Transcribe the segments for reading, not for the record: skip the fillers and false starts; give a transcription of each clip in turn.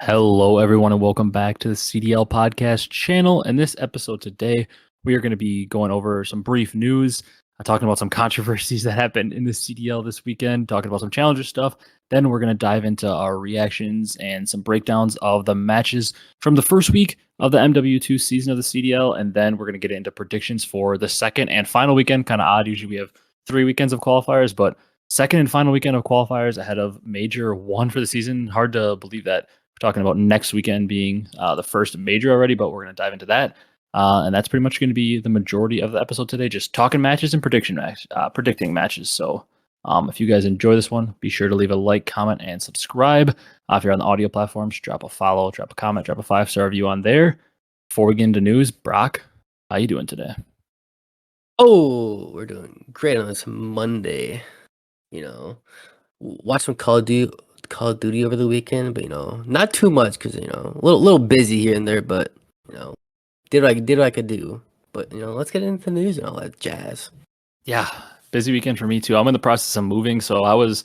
Hello, everyone, and welcome back to the CDL podcast channel. In this episode today, we are going to be going over some brief news, talking about some controversies that happened in the CDL this weekend, talking about some challenger stuff. Then we're going to dive into our reactions and some breakdowns of the matches from the first week of the MW2 season of the CDL. And then we're going to get into predictions for the second and final weekend. Kind of odd. Usually we have 3 weekends of qualifiers, but second and final weekend of qualifiers ahead of Major 1 for the season. Hard to believe that we're talking about next weekend being the first major already, but we're going to dive into that. And that's pretty much going to be the majority of the episode today, just talking matches and predicting matches. So if you guys enjoy this one, be sure to leave a like, comment, and subscribe. If you're on the audio platforms, drop a follow, drop a comment, drop a 5-star review on there. Before we get into news, Brock, how you doing today? Oh, we're doing great on this Monday. Watch some Call of Duty over the weekend, but not too much because a little busy here and there. But did what I could do. But let's get into the news and all that jazz. Yeah, busy weekend for me too. I'm in the process of moving, so I was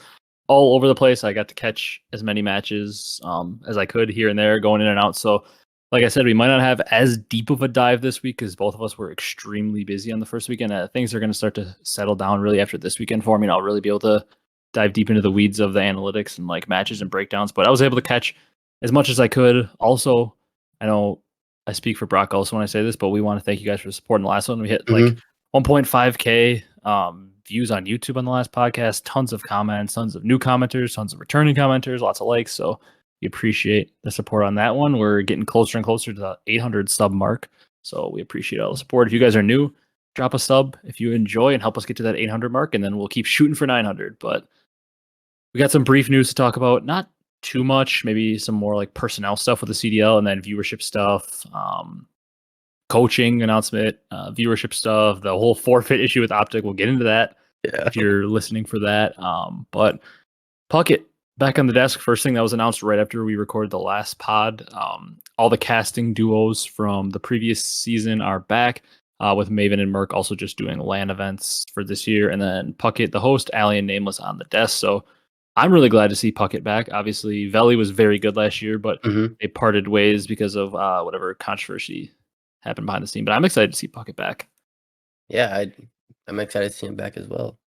all over the place. I got to catch as many matches as I could here and there, going in and out. So, like I said, we might not have as deep of a dive this week because both of us were extremely busy on the first weekend. Things are going to start to settle down really after this weekend for me, and I'll really be able to dive deep into the weeds of the analytics and like matches and breakdowns. But I was able to catch as much as I could. Also, I know I speak for Brock also when I say this, but we want to thank you guys for supporting the last one. We hit like 1.5K views on YouTube on the last podcast, tons of comments, tons of new commenters, tons of returning commenters, lots of likes. So we appreciate the support on that one. We're getting closer and closer to the 800 sub mark. So we appreciate all the support. If you guys are new, drop a sub if you enjoy and help us get to that 800 mark, and then we'll keep shooting for 900. But we got some brief news to talk about, not too much, maybe some more like personnel stuff with the CDL, and then viewership stuff, coaching announcement, viewership stuff, the whole forfeit issue with OpTic. We'll get into that if you're listening for that. But Puckett back on the desk. First thing that was announced right after we recorded the last pod. All the casting duos from the previous season are back, with Maven and Merc also just doing LAN events for this year. And then Puckett, the host, Alien Nameless on the desk. So I'm really glad to see Puckett back. Obviously, Veli was very good last year, but they parted ways because of whatever controversy happened behind the scene. But I'm excited to see Puckett back. Yeah, I'm excited to see him back as well.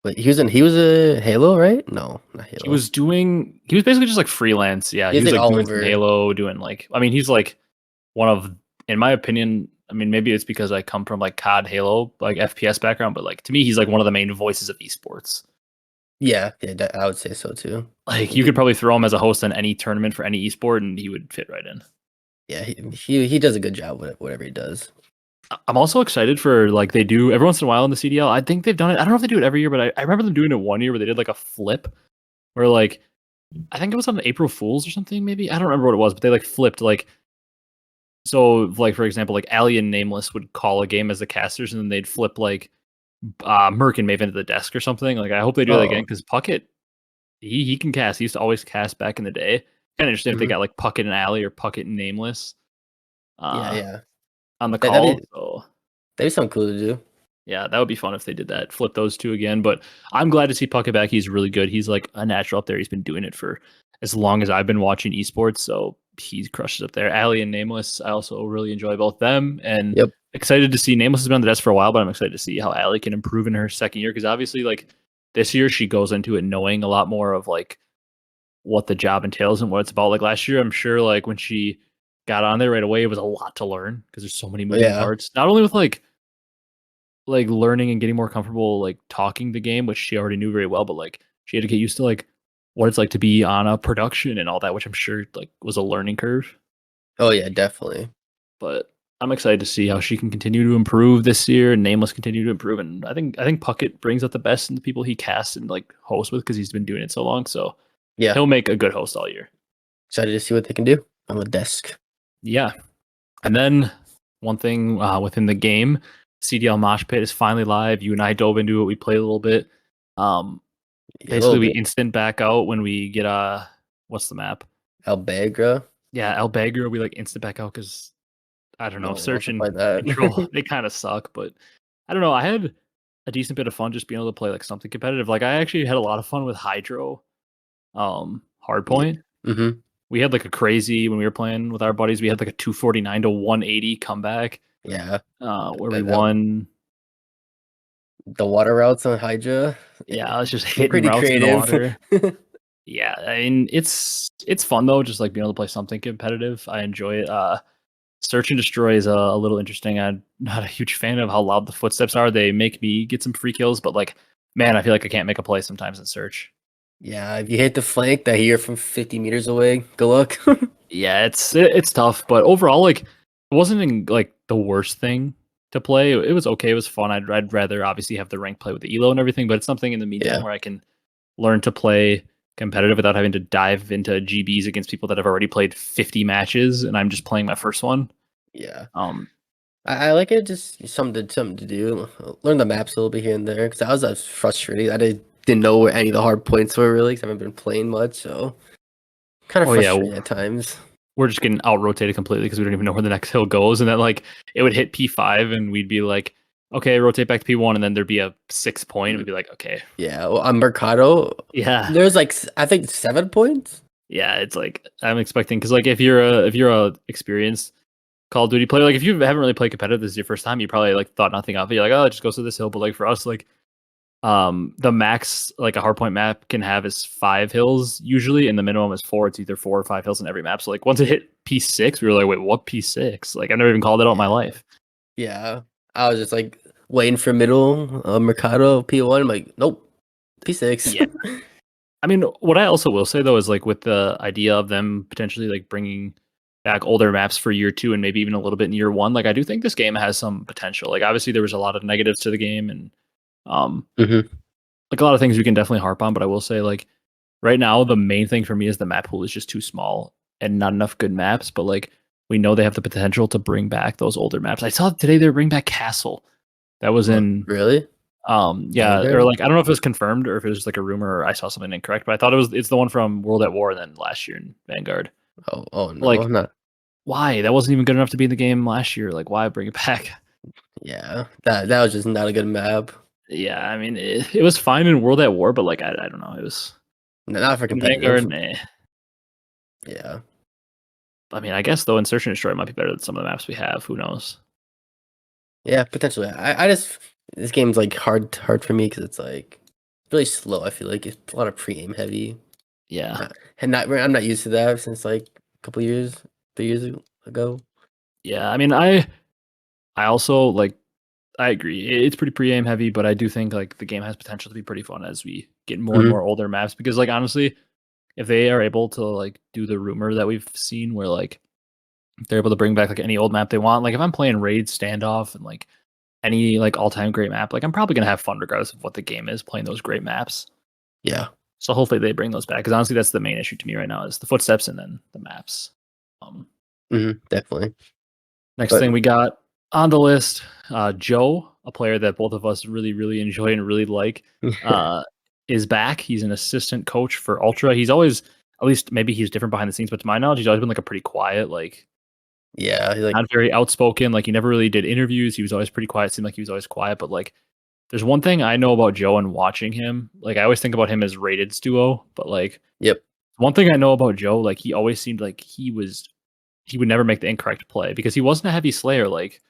But he was a Halo, right? No, not Halo. He was basically just like freelance. Yeah, he was like doing some Halo, doing like, I mean, he's like one of, in my opinion, I mean, maybe it's because I come from like COD Halo, like FPS background, but like to me, he's like one of the main voices of esports. Yeah, I would say so too. Like you could probably throw him as a host in any tournament for any esport, and he would fit right in. Yeah, he does a good job with whatever he does. I'm also excited for like they do every once in a while in the CDL. I think they've done it. I don't know if they do it every year, but I remember them doing it one year where they did like a flip, where like I think it was on April Fools or something. Maybe I don't remember what it was, but they like flipped like. So like for example, like Alien Nameless would call a game as the casters, and then they'd flip like Merc and Maven to the desk or something. Like I hope they do that again because Puckett, he can cast. He used to always cast back in the day. Kind of interesting if they got like Puckett and Alley or Puckett and Nameless. Yeah. On the call. That'd be something cool to do. Yeah, that would be fun if they did that. Flip those two again. But I'm glad to see Puckett back. He's really good. He's like a natural up there. He's been doing it for as long as I've been watching esports. So he crushes up there. Allie and Nameless, I also really enjoy both them. And excited to see Nameless has been on the desk for a while, but I'm excited to see how Allie can improve in her second year. Because obviously, like this year, she goes into it knowing a lot more of like what the job entails and what it's about. Like last year, I'm sure like when she got on there right away, it was a lot to learn because there's so many moving parts. Not only with like learning and getting more comfortable like talking the game, which she already knew very well, but like she had to get used to like what it's like to be on a production and all that, which I'm sure like was a learning curve. Oh yeah, definitely. But I'm excited to see how she can continue to improve this year and Nameless continue to improve. And I think Puckett brings out the best in the people he casts and like hosts with because he's been doing it so long. So yeah, he'll make a good host all year. Excited to see what they can do on the desk. Yeah. And then one thing within the game, CDL Mosh Pit is finally live. You and I dove into it. We played a little bit. Basically, we instant back out when we get what's the map? Albagra. Yeah, Albagra. We like instant back out because I don't know, search and control. They kind of suck, but I don't know. I had a decent bit of fun just being able to play like something competitive. Like I actually had a lot of fun with Hydro, Hardpoint. We had like a crazy when we were playing with our buddies. We had like a 249 to 180 comeback. Yeah, Where we that won. the water routes on Hydra. Yeah, I was just hitting Pretty routes in the creative. water. Yeah, I mean it's fun though, just like being able to play something competitive. I enjoy it. Search and destroy is a little interesting. I'm not a huge fan of how loud the footsteps are. They make me get some free kills, but like, man, I feel like I can't make a play sometimes in search. Yeah, if you hit the flank that hear from 50 meters away, good luck. Yeah, it's tough, but overall, like, it wasn't like the worst thing to play. It was okay. It was fun. I'd rather obviously have the rank play with the elo and everything, but it's something in the meantime Yeah, where I can learn to play competitive without having to dive into GBs against people that have already played 50 matches, and I'm just playing my first one. yeah. Um, I like it. Just something to do. Learn the maps a little bit here and there. Because I was frustrated. I didn't know where any of the hard points were really. Because I haven't been playing much, so kind of oh yeah, frustrating at times. we're just getting out rotated completely because we don't even know where the next hill goes. And then like it would hit P5 and we'd be like, okay, rotate back to P1, and then there'd be a 6 point. We'd be like, okay, Yeah, well, on Mercado, yeah, there's like I think 7 points. yeah. It's like I'm expecting because like if you're a experienced Call of Duty player, like if you haven't really played competitive, this is your first time, you probably like thought nothing of it. You're like, oh, it just goes to this hill. But like for us, like the max like a hardpoint map can have is 5 hills usually, and the minimum is 4. It's either 4 or 5 hills in every map. So like once it hit P6, we were like, wait, what P6? Like I never even called it out in my life. Yeah, I was just like waiting for middle Mercado P1. I'm like, nope, P6. Yeah. I mean, what I also will say though is like with the idea of them potentially like bringing back older maps for year 2 and maybe even a little bit in year 1, like I do think this game has some potential. Like obviously there was a lot of negatives to the game and um hmm like a lot of things we can definitely harp on, but I will say like right now the main thing for me is the map pool is just too small and not enough good maps, but like we know they have the potential to bring back those older maps. I saw today they're bringing back Castle. That was in Really? yeah, or Vanguard? like I don't know if it was confirmed or if it was like a rumor or I saw something incorrect, but I thought it's the one from World at War then last year in Vanguard. Oh no, Like not. why? That wasn't even good enough to be in the game last year. Like why bring it back? Yeah, that was just not a good map. Yeah, I mean it was fine in World at War, but like I don't know. It was Not for in competitive. Vanguard, nah. Yeah, I mean, I guess though, Search and Destroy might be better than some of the maps we have. Who knows? yeah, potentially. I just this game's like hard for me because it's like really slow. I feel like it's a lot of pre-aim heavy. Yeah, And not I'm not used to that since like a couple years, 3 years ago. yeah. I mean, I also like I agree. It's pretty pre-aim heavy, but I do think like the game has potential to be pretty fun as we get more and hmm more older maps. Because like honestly, if they are able to like do the rumor that we've seen, where like they're able to bring back like any old map they want. Like if I'm playing Raid Standoff and like any like all-time great map, like I'm probably gonna have fun regardless of what the game is playing those great maps. Yeah, So hopefully they bring those back because honestly that's the main issue to me right now is the footsteps and then the maps. Um, definitely. Next But thing we got on the list, Joe, a player that both of us really enjoy and really like, is back. He's an assistant coach for Ultra. He's always, at least maybe he's different behind the scenes, but to my knowledge, he's always been like a pretty quiet, like yeah, he's like not very outspoken. Like he never really did interviews. He was always pretty quiet. Seemed like he was always quiet. But like, there's one thing I know about Joe and watching him. Like I always think about him as Rated's duo, but like yep. one thing I know about Joe, like he always seemed like he would never make the incorrect play because he wasn't a heavy slayer. Like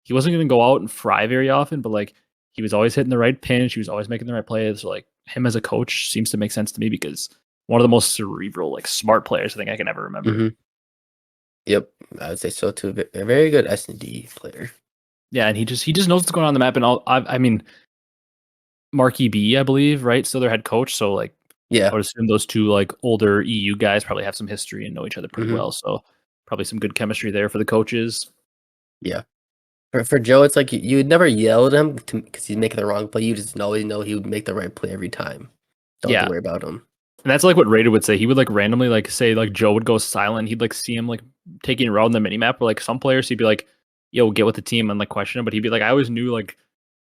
he wasn't going to go out and fry very often, but like he was always hitting the right pinch. He was always making the right plays. So like him as a coach seems to make sense to me because one of the most cerebral, like smart players I think I can ever remember. hmm Yep, I would say so too. A very good S&D player. Yeah, and he just knows what's going on the map. And I mean, Marky B, I believe, right? Still their head coach. So like I Yeah. would assume those two like older EU guys probably have some history and know each other pretty hmm well. So probably some good chemistry there for the coaches. Yeah. For Joe, it's like you would never yell at him because he's making the wrong play. You just always know he would make the right play every time. Don't have Yeah. to worry about him. And that's like what Raider would say. He would like randomly like say like Joe would go silent. He'd like see him like taking a route on the mini map. Or like some players, he'd be like, "Yo, get with the team," and like question him. But he'd be like, "I always knew like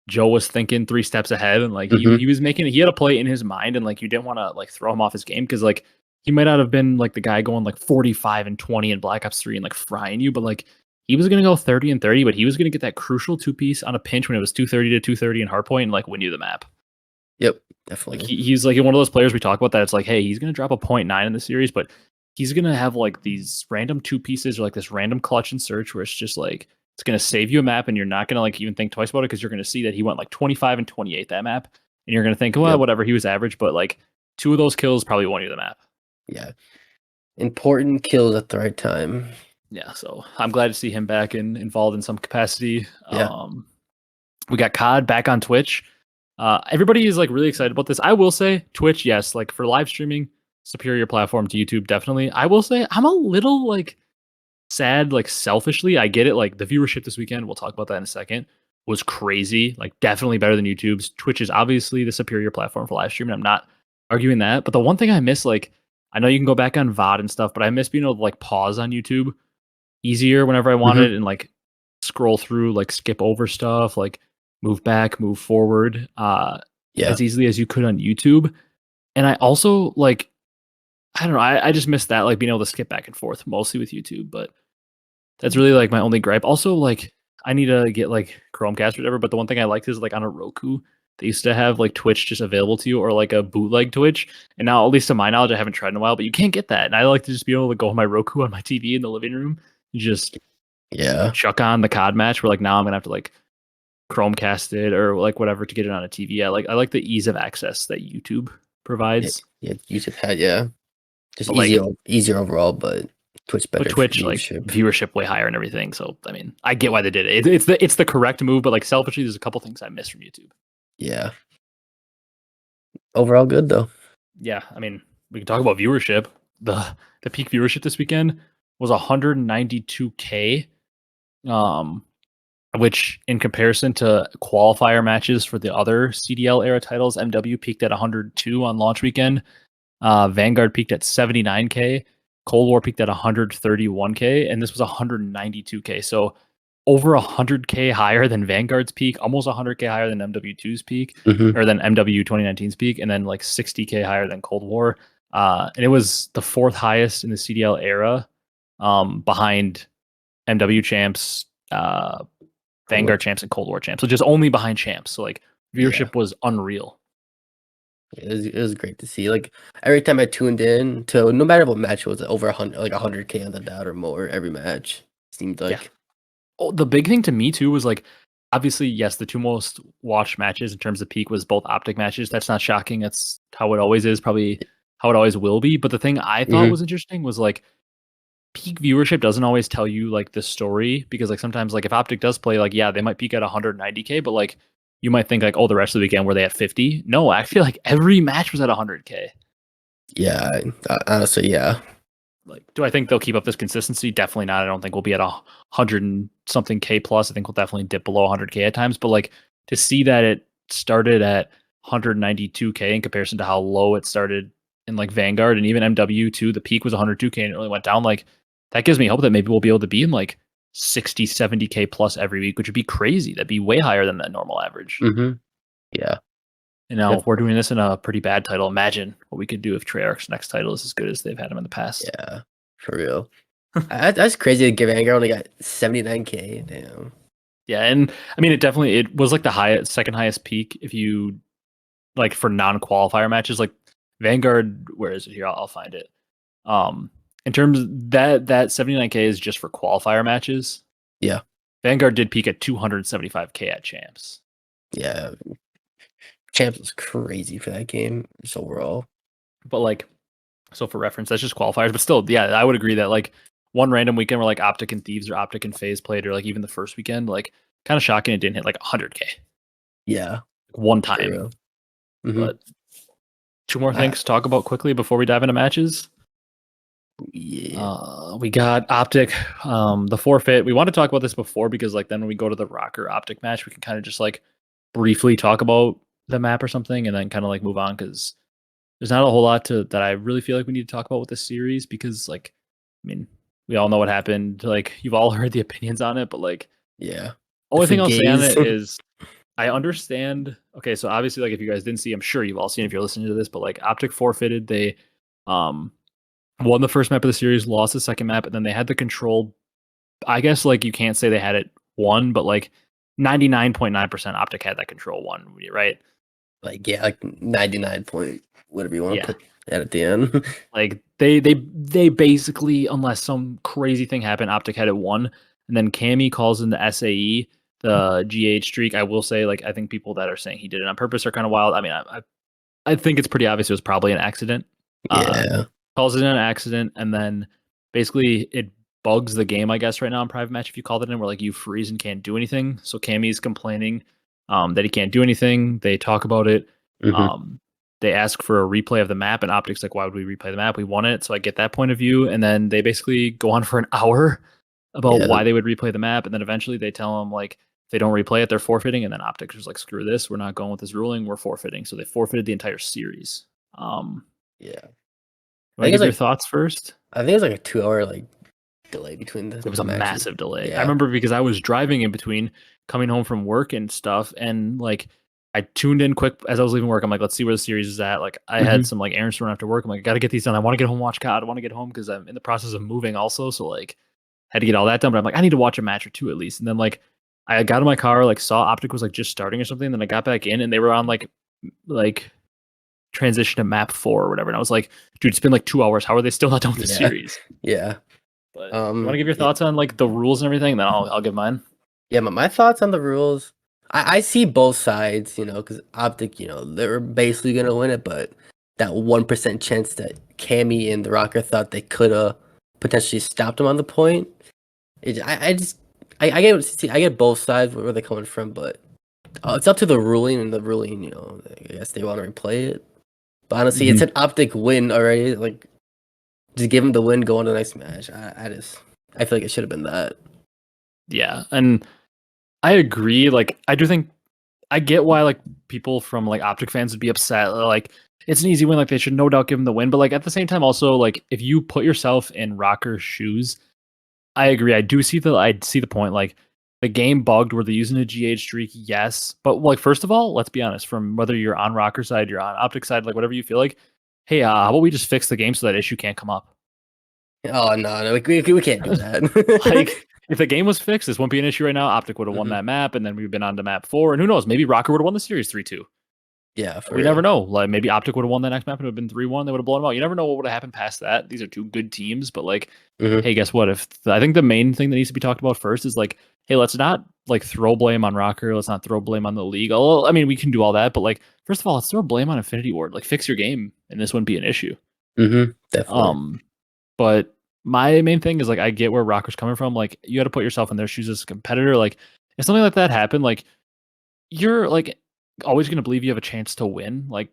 Joe was thinking 3 steps ahead, and like hmm he was making he had a play in his mind, and like you didn't want to like throw him off his game because like he might not have been like the guy going like 45 and 20 in Black Ops 3 and like frying you, but like he was gonna go 30 and 30, but he was gonna get that crucial 2 piece on a pinch when it was 230 to 230 in hardpoint and like win you the map. Yep, Like definitely. he's like one of those players we talk about that it's like, hey, he's gonna drop a .9 in the series, but he's gonna have like these random 2 pieces or like this random clutch and search where it's just like it's gonna save you a map and you're not gonna like even think twice about it because you're gonna see that he went like 25 and 28 that map, and you're gonna think, well, Yep. whatever, he was average, but like 2 of those kills probably won you the map. Yeah. Important kills at the right time. Yeah, so I'm glad to see him back and involved in some capacity. Yeah. We got COD back on Twitch. Everybody is like really excited about this. I will say Twitch, yes, like for live streaming, superior platform to YouTube, definitely. I will say I'm a little like sad, like selfishly. I get it. Like the viewership this weekend, we'll talk about that in a second, was crazy. Like definitely better than YouTube's. Twitch is obviously the superior platform for live streaming. I'm not arguing that. But the one thing I miss, like, I know you can go back on VOD and stuff, but I miss being able to like pause on YouTube easier whenever I wanted and like scroll through, like skip over stuff, like move back, move forward, Yeah. as easily as you could on YouTube. And I also like, I don't know, I just miss that, like being able to skip back and forth mostly with YouTube, but that's really like my only gripe. Also, like I need to get like Chromecast or whatever, but the one thing I liked is like on a Roku, they used to have like Twitch just available to you or like a bootleg Twitch. And now, at least to my knowledge, I haven't tried in a while, but you can't get that. And I like to just be able to go on my Roku on my TV in the living room and just chuck on the COD match where like now I'm gonna have to like Chromecast it or like whatever to get it on a TV. I like the ease of access that YouTube provides. Yeah, YouTube had just But, like, easier overall, but Twitch better. But Twitch like viewership way higher and everything. So I mean, I get why they did it. It's the correct move, but like selfishly, there's a couple things I miss from YouTube. Yeah. Overall good though. Yeah, I mean, we can talk about viewership. The peak viewership this weekend was 192K, which in comparison to qualifier matches for the other CDL era titles, MW peaked at 102 on launch weekend. Vanguard peaked at 79K. Cold War peaked at 131K, and this was 192K. So over 100K higher than Vanguard's peak, almost 100K higher than MW2's peak, or than MW 2019's peak, and then like 60K higher than Cold War. And it was the 4th highest in the CDL era, behind MW champs, Vanguard champs, and Cold War champs. So just only behind champs. So like viewership was unreal. It was great to see. Like every time I tuned in to, no matter what match it was, over 100, like 100K on the dot or more every match. Seemed like. Yeah. Oh, the big thing to me too was like, obviously, yes, the 2 most watched matches in terms of peak was both OpTic matches. That's not shocking. That's how it always is, probably how it always will be. But the thing I thought was interesting was like peak viewership doesn't always tell you like the story, because like sometimes like if OpTic does play, like yeah, they might peak at 190K, but like you might think like, oh, the rest of the weekend were they at 50? No, I feel like every match was at 100K. Yeah, honestly, yeah. Like, do I think they'll keep up this consistency? Definitely not. I don't think we'll be at 100 and something K plus. I think we'll definitely dip below 100K at times. But like to see that it started at 192K in comparison to how low it started in like Vanguard and even MW2, the peak was 102K and it really went down. Like that gives me hope that maybe we'll be able to be in like 60, 70K plus every week, which would be crazy. That'd be way higher than that normal average. Yeah. And now if we're doing this in a pretty bad title, imagine what we could do if Treyarch's next title is as good as they've had him in the past. Yeah, for real. That's crazy. That Vanguard only got 79K. Damn. Yeah, and I mean, it was like the second highest peak if you like for non-qualifier matches. Like Vanguard, where is it here? I'll find it. In terms of that 79K is just for qualifier matches. Yeah, Vanguard did peak at 275K at champs. Yeah, champs was crazy for that game just overall. But like, so for reference, that's just qualifiers. But still, yeah, I would agree that like one random weekend where like OpTic and Thieves or OpTic and Faze played, or like even the first weekend, like kind of shocking it didn't hit like 100K. Yeah, one time. But 2 more things to talk about quickly before we dive into matches. Yeah, we got OpTic, the forfeit. We want to talk about this before because like then when we go to the Rokkr OpTic match, we can kind of just like briefly talk about the map or something, and then kind of like move on because there's not a whole lot that I really feel like we need to talk about with this series because like, I mean, we all know what happened. Like you've all heard the opinions on it, but like, yeah. Only thing I'll say on it is I understand. Okay, so obviously, like if you guys didn't see, I'm sure you've all seen if you're listening to this, but like OpTic forfeited. They won the first map of the series, lost the second map, and then they had the control. I guess like you can't say they had it won, but like 99.9% OpTic had that control won, right? Like yeah, like 99 point whatever you want to put. at the end. Like they basically, unless some crazy thing happened, OpTic had it won, and then Cammy calls in the SAE, the GH streak. I will say, like, I think people that are saying he did it on purpose are kind of wild. I mean, I think it's pretty obvious it was probably an accident. Uh, Yeah. Calls it an accident, and then basically it bugs the game, I guess, right now in private match if you called it in, where like you freeze and can't do anything. So Cammy's complaining that he can't do anything. They talk about it. Hmm. They ask for a replay of the map, and OpTic's like, why would we replay the map? We won it. So I get that point of view. And then they basically go on for an hour about Yeah. why they would replay the map. And then eventually they tell them, like, if they don't replay it, they're forfeiting. And then OpTic was like, screw this. We're not going with this ruling. We're forfeiting. So they forfeited the entire series. Yeah. You I want to think it's give your like thoughts first? I think it's like a 2 hour like delay between It was the a matches. massive delay. I Yeah. remember because I was driving in between coming home from work and stuff, and like I tuned in quick as I was leaving work. I'm like, let's see where the series is at. Like I had Hmm. some like errands to run after work. I'm like, I gotta get these done. I want to get home, watch COD. I want to get home because I'm in the process of moving also. So like had to get all that done. But I'm like, I need to watch a match or two at least. And then like I got in my car, like saw OpTic was like just starting or something. Then I got back in and they were on like transition to map 4 or whatever. And I was like, dude, it's been like 2 hours. How are they still not done with the Yeah. series? Yeah. But you want to give your Yeah. thoughts on like the rules and everything? Then I'll give mine. Yeah, my thoughts on the rules. I see both sides, because Optic, they're basically gonna win it, but that 1% chance that Cammy and the Rokkr thought they could have potentially stopped him on the point. I get see, I get both sides where they're coming from, but it's up to the ruling, and the ruling, I guess they want to replay it. But honestly, it's Mhm. an Optic win already. Like, just give him the win, go on to the next match. I feel like it should have been that. Yeah, and I agree. Like, I do think I get why like people from like OpTic fans would be upset. Like, it's an easy win. Like, they should no doubt give him the win. But like at the same time, also like if you put yourself in Rocker's shoes, I agree. I see the point. Like, the game bugged. Were they using a GH streak? Yes, but like first of all, let's be honest. From whether you're on Rocker side, you're on OpTic side, like whatever you feel like. Hey, how about we just fix the game so that issue can't come up? Oh no, we can't do that. Like, if the game was fixed, this wouldn't be an issue right now. OpTic would have won Hmm. that map, and then we've been on to map 4. And who knows? Maybe Rocker would have won the series 3-2. Yeah, for We never real. know. Like, maybe OpTic would have won that next map and it would have been 3-1. They would have blown them out. You never know what would have happened past that. These are two good teams, but like, Hmm. hey, guess what? I think the main thing that needs to be talked about first is like, hey, let's not like throw blame on Rocker. Let's not throw blame on the league. I mean, we can do all that, but like, first of all, let's throw blame on Infinity Ward. Like, fix your game, and this wouldn't be an issue. Hmm. Definitely. Um, but my main thing is like I get where Rocker's coming from. Like you got to put yourself in their shoes as a competitor. Like if something like that happened, like you're like always going to believe you have a chance to win. Like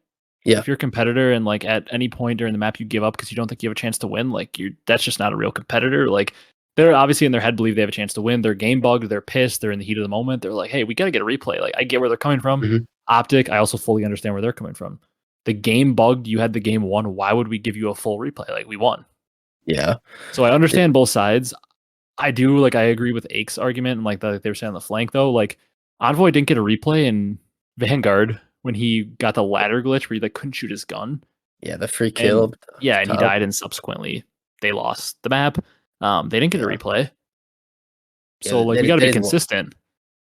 Yeah. if you're a competitor and like at any point during the map you give up because you don't think you have a chance to win, like you're that's just not a real competitor. Like they're obviously in their head believe they have a chance to win. They're game bugged. They're pissed. They're in the heat of the moment. They're like, hey, we got to get a replay. Like I get where they're coming from. Hmm. OpTic, I also fully understand where they're coming from. The game bugged. You had the game won. Why would we give you a full replay? Like we won. Yeah. So I understand both sides. I do like I agree with Ake's argument and like they were saying on the flank though. Like Envoy didn't get a replay in Vanguard when he got the ladder glitch where he like couldn't shoot his gun. Yeah. The free kill And up yeah, and he top. died and subsequently they lost the map. They didn't get a Yeah. replay. Yeah. So like we gotta That be is consistent.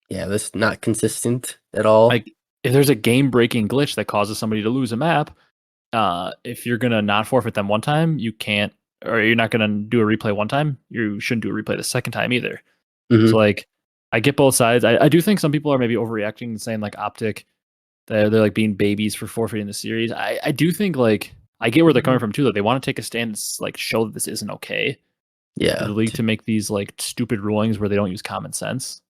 yeah. That's not consistent at all. Like if there's a game breaking glitch that causes somebody to lose a map, if you're gonna not forfeit them one time, you can't or you're not gonna do a replay one time, you shouldn't do a replay the second time either. So Hmm. like I get both sides. I do think some people are maybe overreacting and saying like OpTic, they're like being babies for forfeiting the series. I do think like I get where they're coming from too, that they want to take a stand and like show that this isn't okay for Yeah. the league to make these like stupid rulings where they don't use common sense.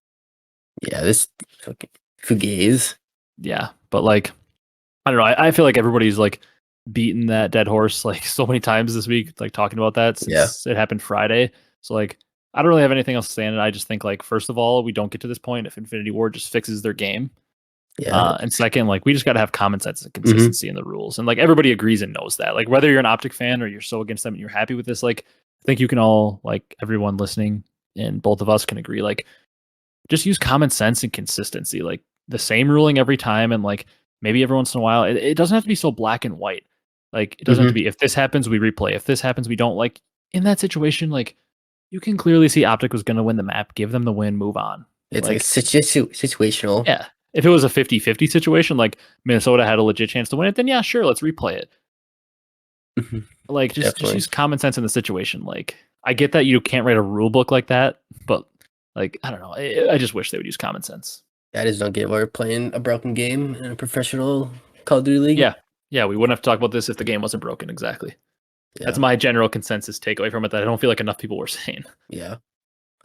Yeah. This fucking fugaze. Yeah. But like I don't know, I feel like everybody's like beaten that dead horse like so many times this week, like talking about that Yeah. since it happened Friday. So like I don't really have anything else to say on it. I just think like first of all, we don't get to this point if Infinity Ward just fixes their game. Yeah. And second, like we just got to have common sense and Hmm. consistency in the rules, and like everybody agrees and knows that. Like whether you're an OpTic fan or you're so against them and you're happy with this, like I think you can all like everyone listening and both of us can agree. Like just use common sense and consistency. Like the same ruling every time, and like maybe every once in a while, it doesn't have to be so black and white. Like it doesn't have to Hmm. be if this happens we replay, if this happens we don't. Like in that situation, like you can clearly see OpTic was going to win the map, give them the win, move on. It's like Like situational. yeah. If it was a 50-50 situation, like Minnesota had a legit chance to win it, then yeah, sure, let's replay it. Like, just Definitely. use common sense in the situation. Like, I get that you can't write a rule book like that, but like, I don't know. I just wish they would use common sense. I just don't get why we're playing a broken game in a professional Call of Duty league. Yeah, yeah. We wouldn't have to talk about this if the game wasn't broken. Exactly. That's Yeah. my general consensus takeaway from it. That I don't feel like enough people were saying. Yeah.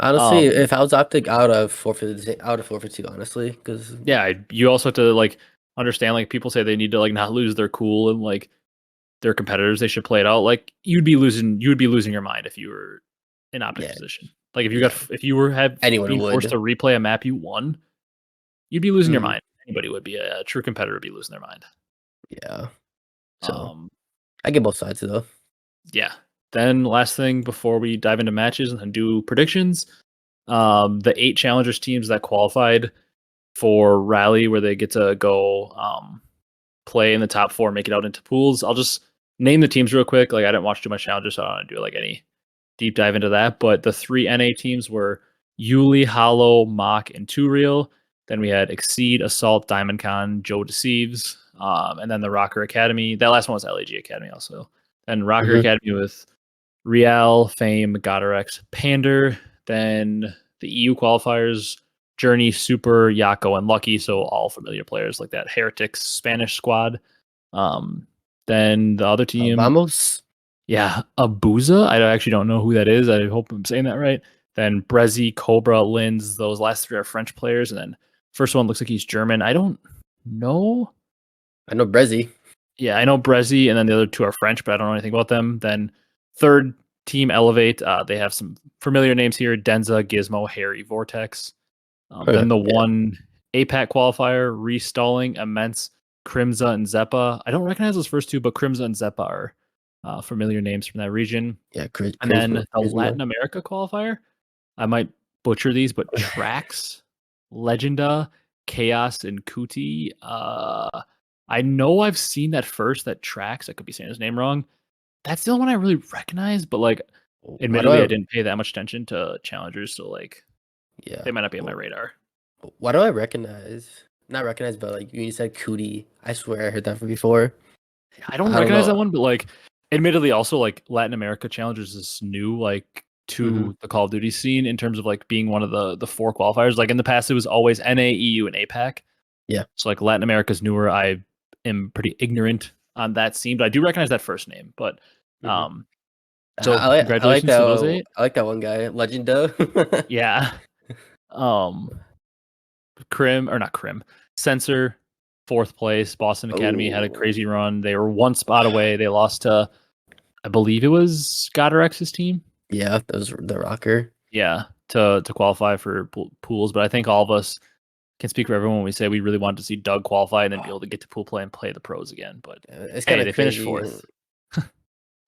Honestly, Um, if I was OpTic, out of forfeit too, honestly, because yeah. You also have to like understand. Like, people say they need to like not lose their cool and like their competitors. They should play it out. Like, you'd be losing your mind if you were in Optic's yeah, position. Like, yeah, if you were anyone being forced would. to replay a map you won, you'd be losing your Mhm. mind. Anybody would be. A true competitor would be losing their mind. Yeah. So Um, I get both sides though. yeah. Then last thing before we dive into matches and do predictions, the 8 challengers teams that qualified for rally where they get to go play in the top 4, make it out into pools. I'll just name the teams real quick. Like, I didn't watch too much challengers, so I don't want to do like any deep dive into that. But the 3 NA teams were Yuli, Hollow, Mock, and Two Real. Then we had Exceed, Assault, Diamond Con, Joe Deceives, and then the Rokkr Academy. That last one was LAG Academy also. And Rokkr Mhm. Academy with Real, Fame, Godarex, Pander. Then the EU qualifiers, Journey, Super, Yako, and Lucky. So all familiar players like that Heretics Spanish squad. Um, then the other team, Vamos. yeah, Abuza. I actually don't know who that is. I hope I'm saying that right. Then Brezzy, Cobra, Linz. Those last 3 are French players. And then first one looks like he's German. I don't know. I know Brezzy. Yeah, I know Brezzy, and then the other 2 are French, but I don't know anything about them. Then third team Elevate. They have some familiar names here: Denza, Gizmo, Harry, Vortex. Then the Yeah. one APAC qualifier, Restalling, Immense, Crimza, and Zeppa. I don't recognize those first 2, but Crimza and Zeppa are familiar names from that region. Yeah. And then the Charisma. Latin America qualifier, I might butcher these, but Trax, Legenda, Chaos, and Kuti. I know I've seen that first, that Trax. I could be saying his name wrong. That's the only one I really recognize, but like, Why do admittedly, I I? didn't pay that much attention to challengers, so like, Yeah. they might not be on my radar. Why do I recognize? Not recognize, but like you said, Cootie. I swear I heard that from before. I don't I don't recognize know. that one, but like, admittedly, also like Latin America challengers is new, like Hmm. to the Call of Duty scene in terms of like being one of the 4 qualifiers. Like in the past, it was always NA, EU, and APAC. Yeah. So like Latin America's newer. I am pretty ignorant on that scene, but I do recognize that first name. But Hmm. um, so I like congratulations to those that. 8. I like that one guy, Legenda. Yeah. Um, Crim or not Crim, Sensor, 4th place. Boston Academy had a Oh, crazy run. They were 1 spot away. They lost to, I believe it was Godarex's team. yeah, that was the Rokkr. Yeah, to qualify for pools. But I think all of us can speak for everyone when we say we really wanted to see Doug qualify and then be able to get to pool play and play the pros again. But It's kind hey, of they finished crazy. 4th.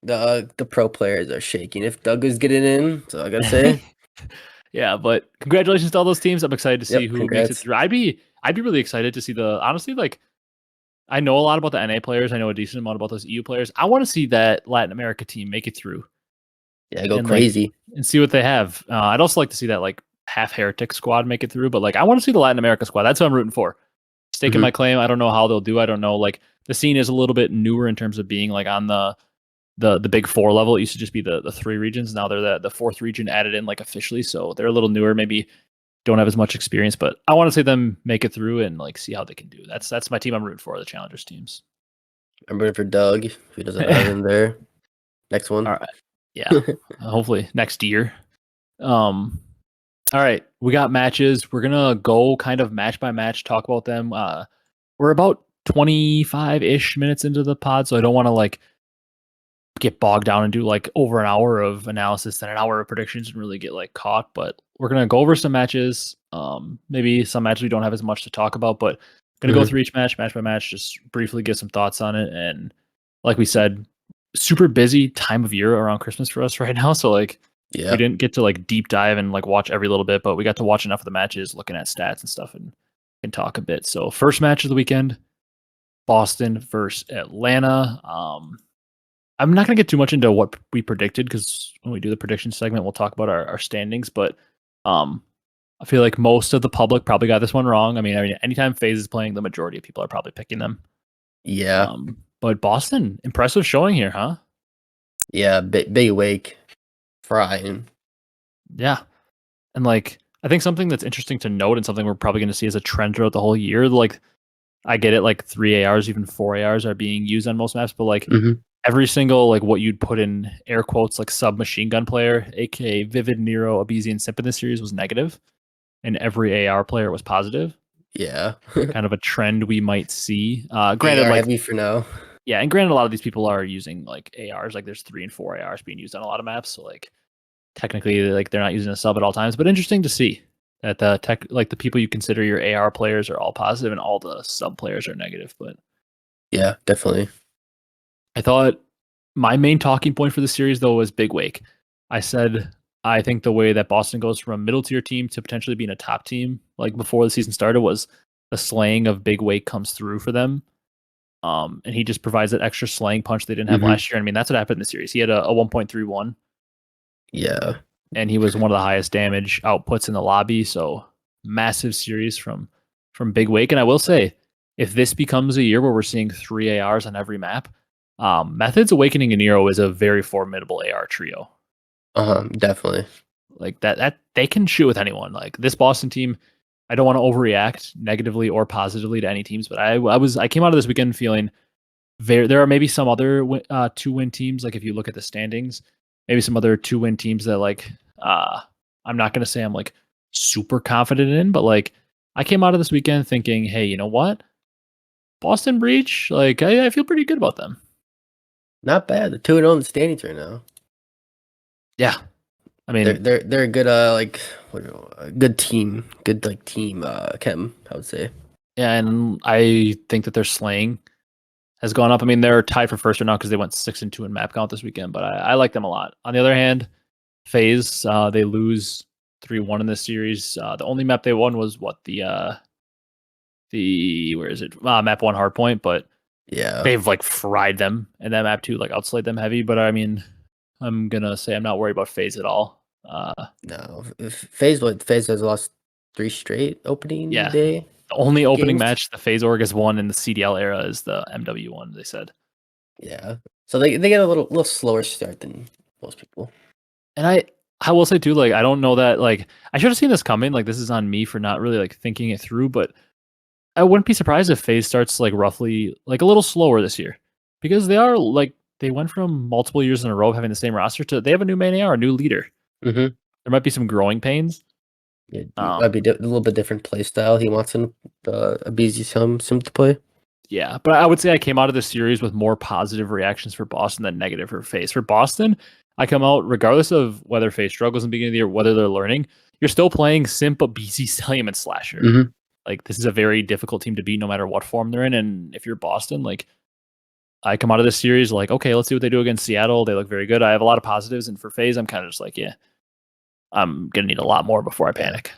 The pro players are shaking. If Doug is getting in, so I gotta say, Yeah, but congratulations to all those teams. I'm excited to see yep, who makes it congrats. through. I'd be really excited to see the honestly, like, I know a lot about the NA players. I know a decent amount about those EU players. I want to see that Latin America team make it through Yeah, go and like crazy. and see what they have. I'd also like to see that like half heretic squad make it through, but like I want to see the Latin America squad. That's what I'm rooting for. Staking Hmm. my claim. I don't know how they'll do. I don't know. Like, the scene is a little bit newer in terms of being like on the big 4 level. It used to just be the 3 regions. Now they're the 4th region added in like officially, so they're a little newer. Maybe don't have as much experience, but I want to see them make it through and like see how they can do. That's my team I'm rooting for, the challengers teams. I'm rooting for Doug. If he doesn't have him there, next All one. right. Yeah. Hopefully next year. Um all right, we got matches. We're gonna go kind of match by match, talk about them. We're about 25-ish minutes into the pod, so I don't want to like get bogged down and do like over an hour of analysis and an hour of predictions and really get like caught. But we're gonna go over some matches. Maybe some matches we don't have as much to talk about, but gonna go Hmm. through each match by match, just briefly give some thoughts on it. And like we said, super busy time of year around Christmas for us right now. So like, we Yeah. didn't get to like deep dive and like watch every little bit, but we got to watch enough of the matches, looking at stats and stuff, and can talk a bit. So first match of the weekend, Boston versus Atlanta. I'm not going to get too much into what we predicted because when we do the prediction segment, we'll talk about our standings. But um, I feel like most of the public probably got this one wrong. I mean, anytime Faze is playing, the majority of people are probably picking them. Yeah. But Boston, impressive showing here, huh? Yeah, big wake, frying. Yeah. And like, I think something that's interesting to note and something we're probably going to see as a trend throughout the whole year, like, I get it, like 3 ARs, even 4 ARs are being used on most maps, but like every single, like what you'd put in air quotes, like submachine gun player, aka Vivid, Nero, Abezy, and Simp in this series was negative, and every AR player was positive. Yeah. Kind of a trend we might see. Granted, AR like, heavy for now. yeah, and granted, a lot of these people are using like ARs, like there's 3 and 4 ARs being used on a lot of maps, so like technically, like they're not using a sub at all times, but interesting to see that the like the people you consider your AR players are all positive and all the sub players are negative. But Yeah, definitely. I thought my main talking point for the series though was Big Wake. I said I think the way that Boston goes from a middle tier team to potentially being a top team, like before the season started, was the slaying of Big Wake comes through for them. And he just provides that extra slaying punch they didn't have last year. I mean, that's what happened in the series. He had a 1.31. Yeah. And he was one of the highest damage outputs in the lobby. So massive series from Big Wake. And I will say, if this becomes a year where we're seeing 3 ARs on every map, Methods, Awakening, and Nero is a very formidable AR trio. Definitely. Like that they can shoot with anyone. Like this Boston team, I don't want to overreact negatively or positively to any teams, but I came out of this weekend feeling there are maybe some other 2-win teams. Like if you look at the standings, maybe some other 2-win teams that like I'm not gonna say I'm like super confident in, but like I came out of this weekend thinking, hey, you know what? Boston Breach, like I feel pretty good about them. Not bad. They're 2-0 in the standings right now. Yeah. I mean, they're a good a good team. Good like team chem, I would say. yeah, and I think that their slaying has gone up. I mean, they're tied for first right now because they went 6-2 in map count this weekend, but I like them a lot. On the other hand, Faze, they lose 3-1 in this series. The only map they won was what the where is it? Map 1 Hardpoint, but yeah, they've like fried them in that map too, like outslayed them heavy. But I mean, I'm gonna say I'm not worried about Faze at all. no. Faze has lost 3 straight opening Yeah, day. the only opening Games? match the Faze org has won in the CDL era is the MW one. They said, Yeah. So they get a little slower start than most people. and I will say too, like I don't know that like I should have seen this coming. Like this is on me for not really like thinking it through, but I wouldn't be surprised if Faze starts like roughly like a little slower this year because they are like they went from multiple years in a row of having the same roster to they have a new main AR, a new leader. Mm-hmm. There might be some growing pains. Yeah, it might be a little bit different play style. He wants Abezy Simp to play. Yeah, but I would say I came out of this series with more positive reactions for Boston than negative for Faze. For Boston, I come out regardless of whether Faze struggles in the beginning of the year, whether they're learning. You're still playing Simp, Abezy, Cellium, and Slasher. Mm-hmm. Like this is a very difficult team to beat, no matter what form they're in. And if you're Boston, like I come out of this series like, okay, let's see what they do against Seattle. They look very good. I have a lot of positives, and for Faze, I'm kind of just like, yeah, I'm gonna need a lot more before I panic.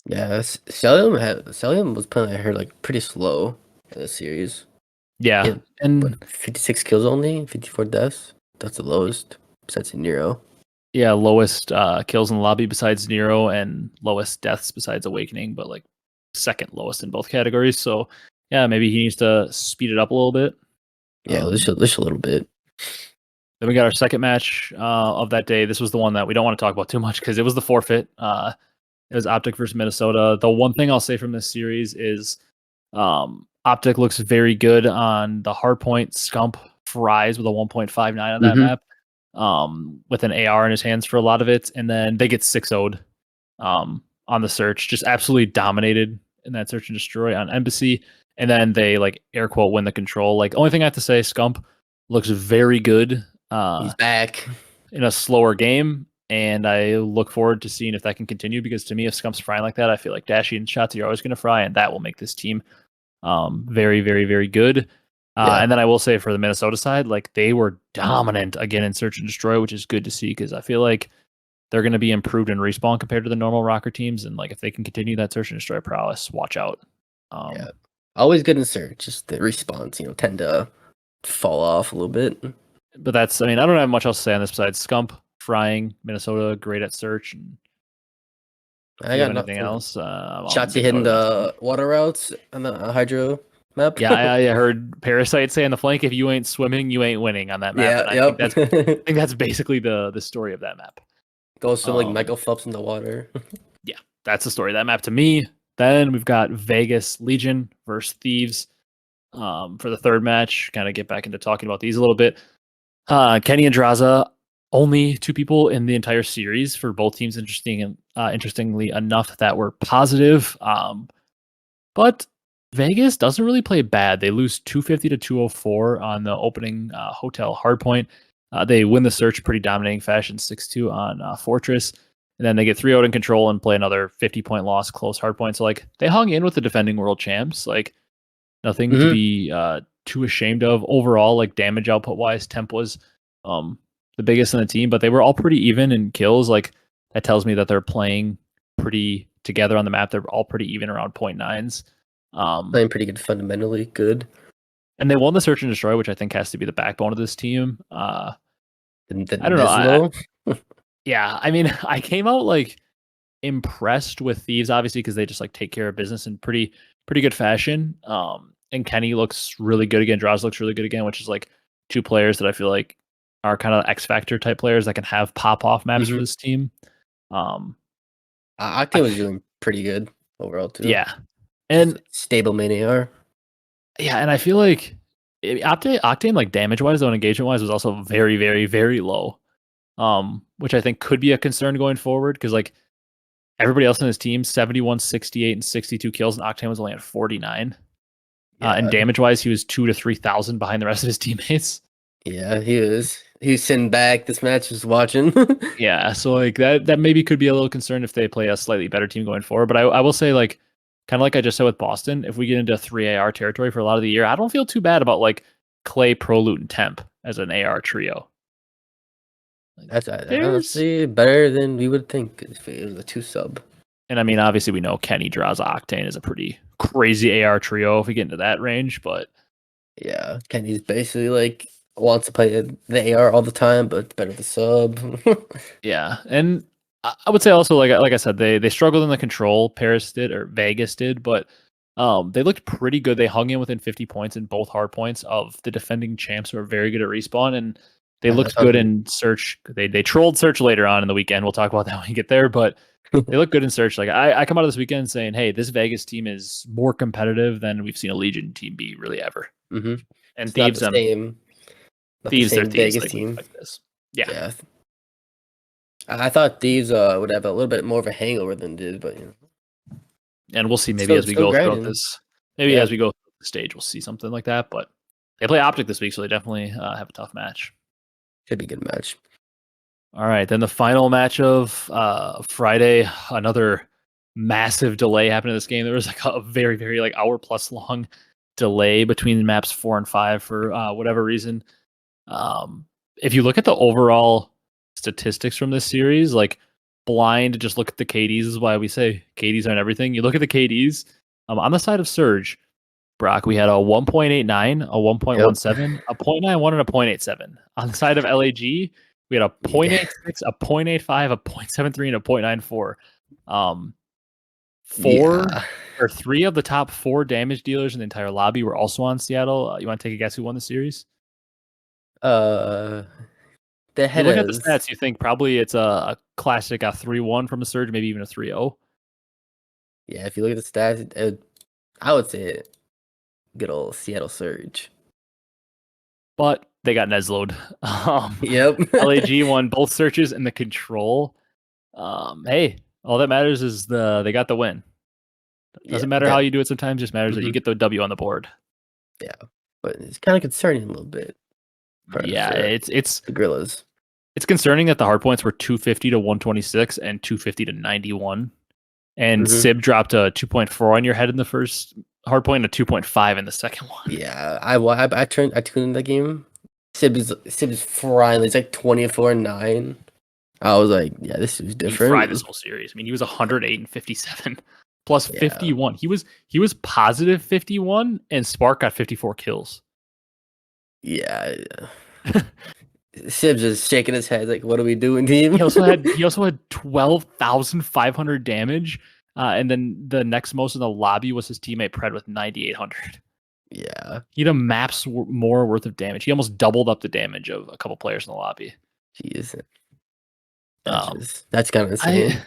Yeah, Cellium was playing, I heard, like pretty slow in the series. Yeah, and 56 kills only, 54 deaths. That's the lowest besides Nero. yeah, lowest kills in the lobby besides Nero, and lowest deaths besides Awakening, but like second lowest in both categories. So yeah, maybe he needs to speed it up a little bit. Yeah, just a little bit. Then we got our second match of that day. This was the one that we don't want to talk about too much because it was the forfeit. It was OpTic versus Minnesota. The one thing I'll say from this series is OpTic looks very good on the hardpoint. Scump fries with a 1.59 on that map with an AR in his hands for a lot of it. And then they get 6-0'd on the search. Just absolutely dominated in that search and destroy on Embassy. And then they like air quote win the control. Like only thing I have to say, Scump looks very good. He's back in a slower game, and I look forward to seeing if that can continue because to me, if Scump's frying like that, I feel like Dashy and Shots are always going to fry, and that will make this team very, very, very good. And then I will say for the Minnesota side, like they were dominant again in Search and Destroy, which is good to see because I feel like they're going to be improved in respawn compared to the normal Rokkr teams, and like if they can continue that Search and Destroy prowess, watch out. Yeah, always good in Search. Just the respawns, tend to fall off a little bit. But that's, I mean, I don't have much else to say on this besides Scump, frying, Minnesota, great at search. And I got anything nothing else. Shots hitting the water routes and the hydro map. Yeah, I heard Parasite say on the flank, if you ain't swimming, you ain't winning on that map. Yeah, And yep. I think that's basically the story of that map. Goes from like Um, Michael Phelps in the water. yeah, that's the story of that map to me. Then we've got Vegas Legion versus Thieves for the third match. Kind of get back into talking about these a little bit. Kenny and Draza, only two people in the entire series for both teams. Interestingly enough, that were positive. But Vegas doesn't really play bad. They lose 250 to 204 on the opening hotel hardpoint. They win the search pretty dominating fashion, 6-2 on Fortress. And then they get 3-0 in control and play another 50-point loss, close hardpoint. So, like, they hung in with the defending world champs. Like, nothing to be too ashamed of. Overall, like, damage output wise, Temp was the biggest in the team, but they were all pretty even in kills. Like, that tells me that they're playing pretty together on the map. They're all pretty even around 0.9s. Playing pretty good, fundamentally good. And they won the search and destroy, which I think has to be the backbone of this team. I don't know. Yeah, I mean, I came out like impressed with Thieves, obviously, because they just like take care of business in pretty good fashion. And Kenny looks really good again. Draws looks really good again, which is like two players that I feel like are kind of X Factor type players that can have pop off maps for this team. Octane was doing pretty good overall too. Yeah, and stable main AR. Yeah, and I feel like Octane like damage wise though, and engagement wise was also very, very, very low. Which I think could be a concern going forward because like everybody else in his team 71, 68, and 62 kills, and Octane was only at 49. Yeah. And damage wise, he was 2,000 to 3,000 behind the rest of his teammates. Yeah, he was. He was sitting back this match, just watching. Yeah, so like that maybe could be a little concern if they play a slightly better team going forward. But I will say like kind of like I just said with Boston, if we get into 3 AR territory for a lot of the year, I don't feel too bad about like Clay, Prolute, and Temp as an AR trio. That's honestly better than we would think if it was a 2-sub. And I mean, obviously, we know Kenny, Draza, Octane is a pretty crazy AR trio if we get into that range. But yeah, Kenny's basically like wants to play the AR all the time, but better the sub. Yeah, and I would say also like I said, they struggled in the control. Paris did or Vegas did, but they looked pretty good. They hung in within 50 points in both hard points of the defending champs who are very good at respawn, and they looked good in search. They trolled search later on in the weekend. We'll talk about that when we get there, but they look good in search. Like I come out of this weekend saying, hey, this Vegas team is more competitive than we've seen a Legion team be really ever. Mm-hmm. And it's Thieves, not the same. Thieves, their Vegas like, team like this. Yeah. I thought Thieves would have a little bit more of a hangover than did, but you know. And we'll see maybe as we go throughout this. Maybe as we go through the stage, we'll see something like that. But they play OpTic this week, so they definitely have a tough match. Should be a good match. All right, then the final match of Friday, another massive delay happened in this game. There was like a very, very like hour plus long delay between maps 4 and 5 for whatever reason. If you look at the overall statistics from this series, like blind, just look at the KDs is why we say KDs aren't everything. You look at the KDs on the side of Surge, Brock, we had a 1.89, a 1.17, a 0.91, and a 0.87. On the side of LAG, we had a 0.86, a 0.85, a 0.73, and a 0.94. Three of the top 4 damage dealers in the entire lobby were also on Seattle. You want to take a guess who won the series? The you look at the stats, you think probably it's a classic, a 3-1 from a Surge, maybe even a 3-0. Yeah, if you look at the stats, I would say good old Seattle Surge. But they got Neslo'd. Yep. LAG won both searches and the control. Hey, all that matters is they got the win. Doesn't matter how you do it sometimes, just matters that you get the W on the board. Yeah. But it's kind of concerning a little bit. Yeah, it's the Gorillas. It's concerning that the hard points were 250 to 126 and 250 to 91. And Sib dropped a 2.4 on your head in the first hard point and a 2.5 in the second one. Yeah, I tuned in that game. Sib is frying. It's like 24-9. I was like, yeah, this is different. He fried this whole series. I mean, he was 108 and 57 plus 51. He was positive 51, and Spark got 54 kills. Yeah. Sib's just shaking his head like, "What are we doing, team?" He also had 12,500 damage, and then the next most in the lobby was his teammate Pred with 9,800. Yeah. He had a map's more worth of damage. He almost doubled up the damage of a couple players in the lobby. Jeez. Um, That's kind of I insane.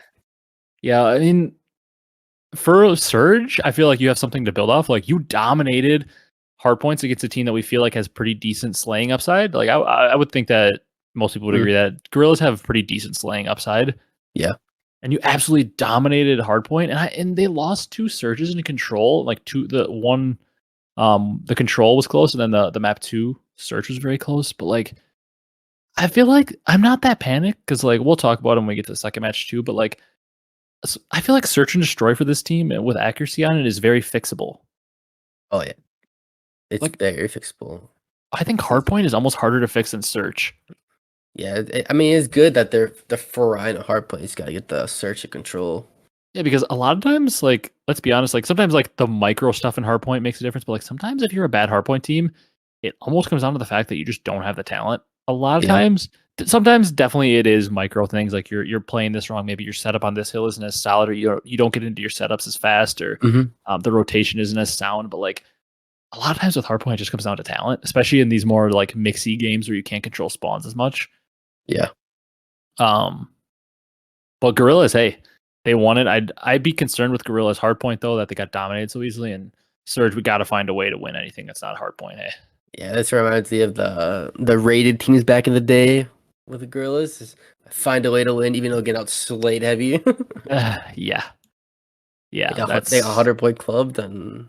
yeah, I mean, for Surge, I feel like you have something to build off. Like you dominated hard points against a team that we feel like has pretty decent slaying upside. Like I would think that most people would Mm. agree that Gorillas have pretty decent slaying upside. Yeah. And you absolutely dominated hardpoint, and they lost two surges in control. Like the control was close, and then the map two search was very close. But like, I feel like I'm not that panicked because like we'll talk about it when we get to the second match too. But like, I feel like search and destroy for this team with accuracy on it is very fixable. Oh yeah. It's Like, very fixable. I think hardpoint is almost harder to fix than search. Yeah, I mean, it's good that they're foreign a hard play. He's got to get the search and control. Yeah, because a lot of times, like, let's be honest, like sometimes like the micro stuff in hardpoint makes a difference, but like sometimes if you're a bad hardpoint team, it almost comes down to the fact that you just don't have the talent. A lot of Yeah. times, sometimes definitely it is micro things like you're playing this wrong. Maybe your setup on this hill isn't as solid, or you don't get into your setups as fast, or Mm-hmm. the rotation isn't as sound. But like a lot of times with hardpoint, it just comes down to talent, especially in these more like mixy games where you can't control spawns as much. Yeah. Um, But Gorillas, hey, they won it. I'd be concerned with Gorillas hardpoint though that they got dominated so easily. And Surge, we got to find a way to win anything that's not hardpoint. Hey, Yeah, this reminds me of the rated teams back in the day with the Gorillas. Just find a way to win, even though get out Slate heavy. yeah, yeah, they got a 100-point club, then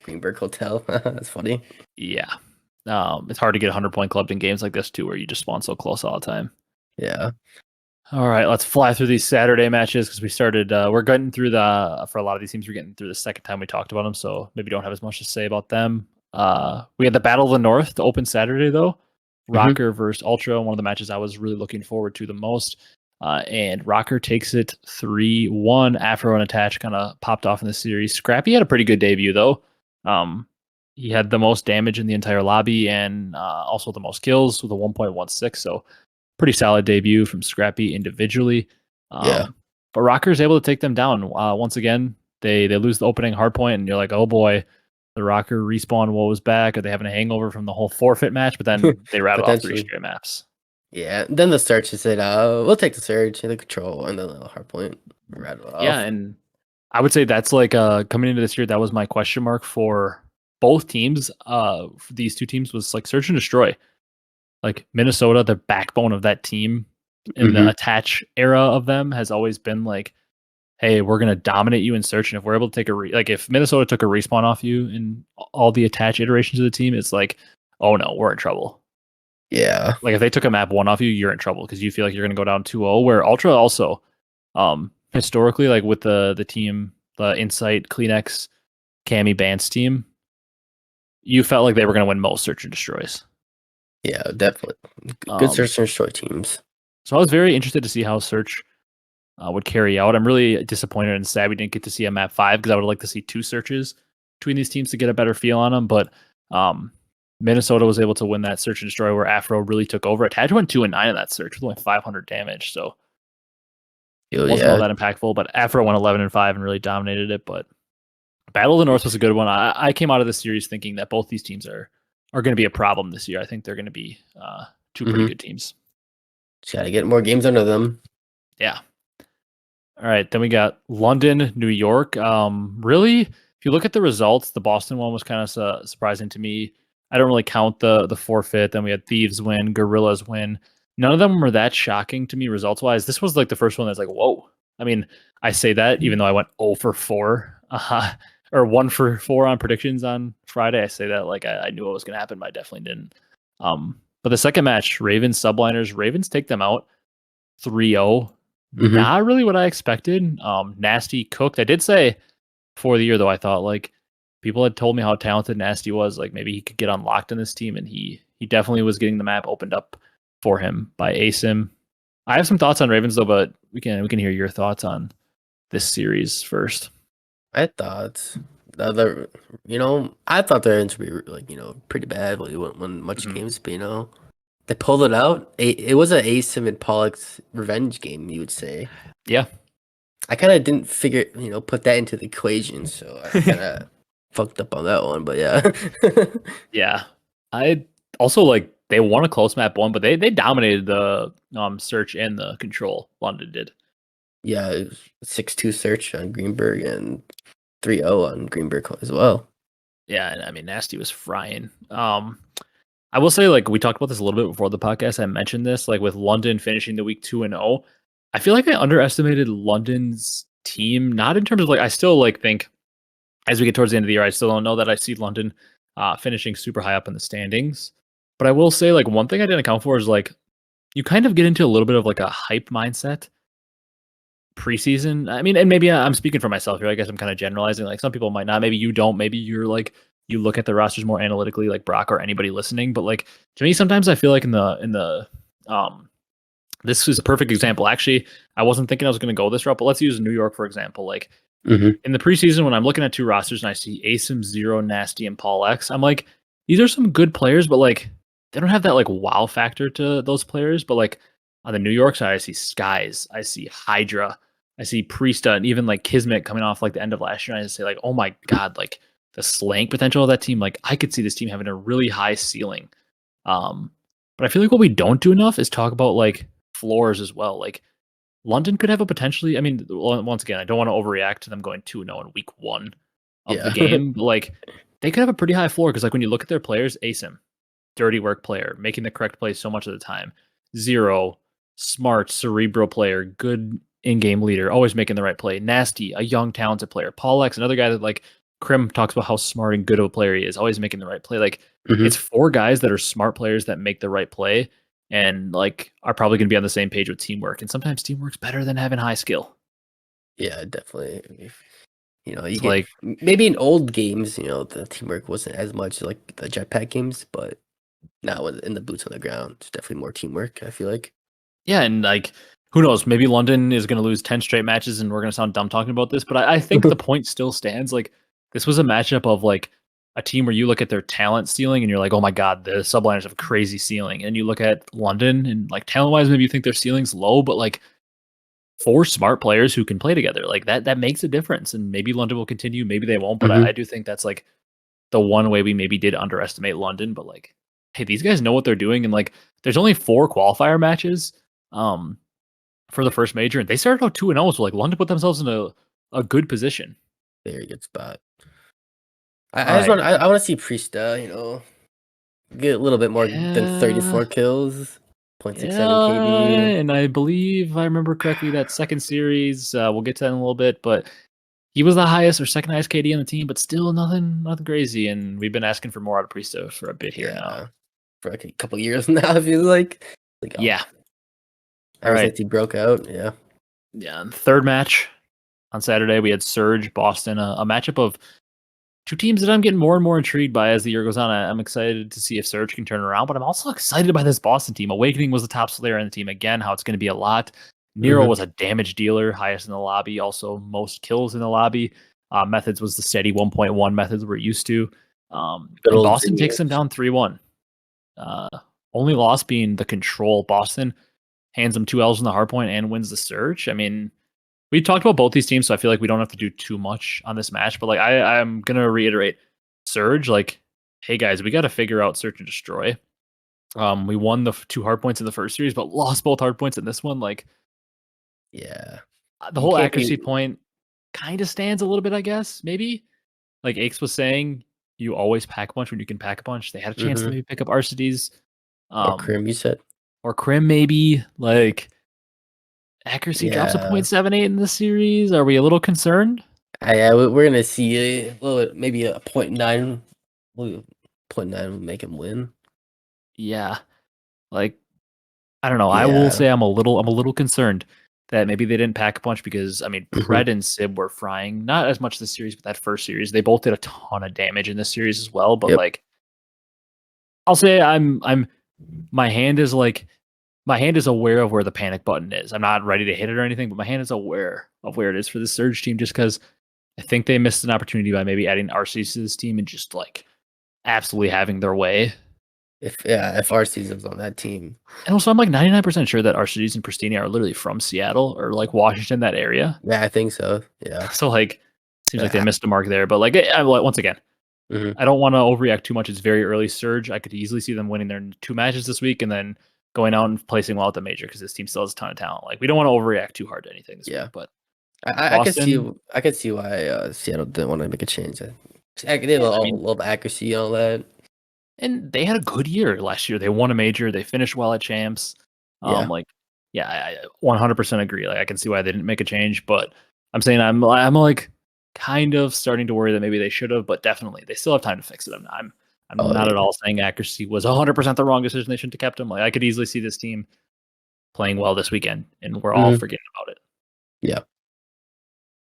Greenberg Hotel. That's funny. yeah. It's hard to get 100-point clubbed in games like this too, where you just spawn so close all the time. Yeah. All right, let's fly through these Saturday matches because we started. We're getting through for a lot of these teams. We're getting through the second time we talked about them, so maybe don't have as much to say about them. We had the Battle of the North to open Saturday though. Rokkr versus Ultra, one of the matches I was really looking forward to the most. And Rokkr takes it 3-1 after an attach kind of popped off in the series. Scrappy had a pretty good debut though. He had the most damage in the entire lobby and also the most kills with a 1.16. So pretty solid debut from Scrappy individually. Yeah. But Rokkr is able to take them down. Once again, they lose the opening hardpoint, and you're like, oh boy, the Rokkr respawn woe is back. Are they having a hangover from the whole forfeit match? But then they rattled off 3 straight maps. Yeah. Then the search said, we'll take the search and the control and then the hard point. Rattle off. Yeah, and I would say that's like coming into this year, that was my question mark for both teams. For these two teams was like search and destroy. Like Minnesota, the backbone of that team in the attach era of them has always been like, hey, we're gonna dominate you in search, and if we're able to take like if Minnesota took a respawn off you in all the attach iterations of the team, it's like, oh no, we're in trouble. Yeah. Like if they took a map one off you, you're in trouble because you feel like you're gonna go down 2-0. Where Ultra also, historically, like with the team, the Insight, Kleenex, Cammy Bance team, you felt like they were gonna win most search and destroys. Yeah, definitely. Good search and destroy teams. So I was very interested to see how search would carry out. I'm really disappointed and sad we didn't get to see a map 5 because I would like to see 2 searches between these teams to get a better feel on them. But Minnesota was able to win that search and destroy where Afro really took over. Attach went 2-9 in that search with only 500 damage, so it wasn't all that impactful. But Afro went 11-5 and really dominated it. But Battle of the North was a good one. I came out of this series thinking that both these teams are going to be a problem this year. I think they're going to be 2 pretty good teams. Just got to get more games under them. Yeah. All right, then we got London, New York. Really, if you look at the results, the Boston one was kind of surprising to me. I don't really count the forfeit. Then we had Thieves win, Gorillas win. None of them were that shocking to me results-wise. This was like the first one that's like, whoa. I mean, I say that even though I went 0 for 4, or 1 for 4 on predictions on Friday. I say that like I knew what was going to happen, but I definitely didn't. But the second match, Ravens, Subliners, Ravens take them out 3-0. Not really what I expected. Nasty cooked. I did say before the year though, I thought like people had told me how talented Nasty was. Like maybe he could get unlocked in this team, and he definitely was getting the map opened up for him by ASIM. I have some thoughts on Ravens though, but we can hear your thoughts on this series first. I thought I thought their ends would be like pretty bad when you won much games, but they pulled it out. It was an ASIM and Pollock's revenge game, you would say. Yeah. I kind of didn't put that into the equation, so I kind of fucked up on that one, but yeah. Yeah. I also like they won a close map one, but they dominated the search and the control. London did. Yeah, it was 6-2 search on Greenberg and 3-0 on Greenberg as well. Yeah, and I mean Nasty was frying. I will say, like, we talked about this a little bit before the podcast. I mentioned this, like, with London finishing the week 2-0. I feel like I underestimated London's team, not in terms of, like, I still, like, think as we get towards the end of the year, I still don't know that I see London finishing super high up in the standings. But I will say, like, one thing I didn't account for is, like, you kind of get into a little bit of, like, a hype mindset preseason. I mean, and maybe I'm speaking for myself here. I guess I'm kind of generalizing. Like, some people might not. Maybe you don't. Maybe you're, like, you look at the rosters more analytically, like Brock or anybody listening. But like to me, sometimes I feel like in the this is a perfect example. Actually, I wasn't thinking I was going to go this route, but let's use New York for example. Like in the preseason, when I'm looking at two rosters and I see Asim, Zero, Nasty, and Paul X, I'm like, these are some good players, but like they don't have that like wow factor to those players. But like on the New York side, I see Skies, I see Hydra, I see Priesta, and even like Kismet coming off like the end of last year. And I just say like, oh my god, like the slang potential of that team. Like I could see this team having a really high ceiling. But I feel like what we don't do enough is talk about like floors as well. Like London could have a potentially. I mean, once again, I don't want to overreact to them going 2-0 in week one of the game. But like they could have a pretty high floor because like when you look at their players, Asim, dirty work player, making the correct play so much of the time. Zero, smart, cerebral player, good in-game leader, always making the right play. Nasty, a young, talented player. Paul X, another guy that like Krim talks about how smart and good of a player he is, always making the right play. Like it's four guys that are smart players that make the right play and like are probably going to be on the same page with teamwork. And sometimes teamwork's better than having high skill. Yeah, definitely. You know, you It's get like maybe in old games, you know, the teamwork wasn't as much like the jetpack games, but now in the boots on the ground, it's definitely more teamwork, I feel like. yeah, and like who knows? Maybe London is going to lose 10 straight matches, and we're going to sound dumb talking about this. But I think the point still stands. Like this was a matchup of like a team where you look at their talent ceiling and you're like, oh my god, the subliners have a crazy ceiling. And you look at London and like talent wise, maybe you think their ceiling's low, but like four smart players who can play together, like that makes a difference. And maybe London will continue, maybe they won't. But I do think that's like the one way we maybe did underestimate London. But like, hey, these guys know what they're doing, and like, there's only 4 qualifier matches. For the first major, and they started out 2-0, so like London put themselves in a good position. Very good spot. All I just right. I want to see Priesta, you know, get a little bit more than 34 kills, 0.67 KD. And I believe I remember correctly that second series. We'll get to that in a little bit, but he was the highest or second highest KD on the team, but still nothing crazy. And we've been asking for more out of Priesta for a bit here now. For like a couple years now, I feel like. Yeah. Ever since he broke out, yeah. Yeah. And third match on Saturday, we had Surge, Boston, a matchup of two teams that I'm getting more and more intrigued by as the year goes on. I'm excited to see if Surge can turn around, but I'm also excited by this Boston team. Awakening was the top player in the team again, how it's going to be a lot. Nero was a damage dealer, highest in the lobby, also most kills in the lobby. Methods was the steady 1.1 methods we're used to. And Boston takes them down 3-1. Only loss being the control. Boston hands them 2 L's in the hardpoint and wins the Surge. I mean, we talked about both these teams, so I feel like we don't have to do too much on this match. But like, I'm gonna reiterate, Surge. Like, hey guys, we got to figure out Search and Destroy. We won the 2 hardpoints in the first series, but lost both hardpoints in this one. Like, yeah, the whole accuracy point kind of stands a little bit, I guess. Maybe like Aches was saying, you always pack a punch when you can pack a punch. They had a chance to maybe pick up Arcitys, or Krim, you said, or Krim maybe. Like, accuracy drops a 0.78 in this series. Are we a little concerned? We're gonna see a little, maybe a 0.9. 0.9 will make him win. Yeah, like I don't know. I will say I'm a little concerned that maybe they didn't pack a punch because I mean Pred and Sib were frying not as much this series, but that first series they both did a ton of damage in this series as well. But like, I'll say my hand is aware of where the panic button is. I'm not ready to hit it or anything, but my hand is aware of where it is for the Surge team just because I think they missed an opportunity by maybe adding RC to this team and just like absolutely having their way. If Arcitys was on that team. And also I'm like 99% sure that Arcitys and Pristina are literally from Seattle or like Washington, that area. Yeah, I think so. Yeah. So like Seems like they missed a mark there. But like once again, I don't want to overreact too much. It's very early surge. I could easily see them winning their 2 matches this week and then going out and placing well at the major because this team still has a ton of talent. Like we don't want to overreact too hard to anything this week. But I could see why Seattle didn't want to make a change. They have a little accuracy and all that. And they had a good year last year. They won a major. They finished well at champs. I 100% agree. Like I can see why they didn't make a change, but I'm saying I'm like kind of starting to worry that maybe they should have, but definitely they still have time to fix it. I'm not at all saying accuracy was 100% the wrong decision. They shouldn't have kept him. Like I could easily see this team playing well this weekend, and we're all forgetting about it. Yeah.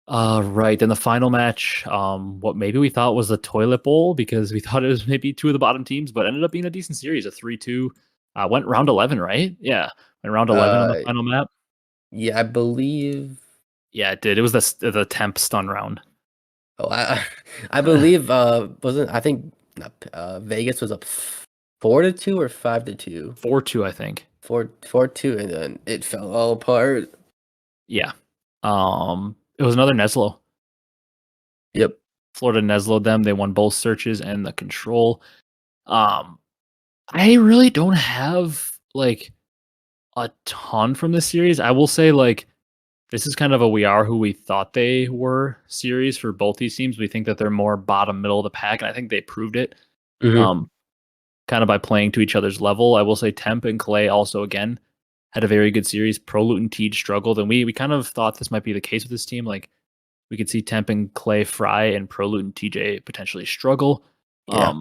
Right. Then the final match, what maybe we thought was a toilet bowl because we thought it was maybe 2 of the bottom teams, but ended up being a decent series, a 3-2. Went round 11, right? Yeah, went round 11 on the final map. Yeah, I believe. Yeah, it did. It was the temp stun round. Oh, I believe wasn't I think Vegas was up 4-2 or 5-2. 4-2, I think. 4-2, and then it fell all apart. Yeah. It was another Neslo. Yep. Florida Neslo'd them. They won both searches and the control. I really don't have like a ton from this series. I will say like this is kind of a we are who we thought they were series for both these teams. We think that they're more bottom middle of the pack, and I think they proved it. Kind of by playing to each other's level. I will say Temp and Clay also again had a very good series. Prolute and Tej struggled, and we kind of thought this might be the case with this team. Like we could see Temp and Clay fry and Prolute and TJ potentially struggle. Yeah.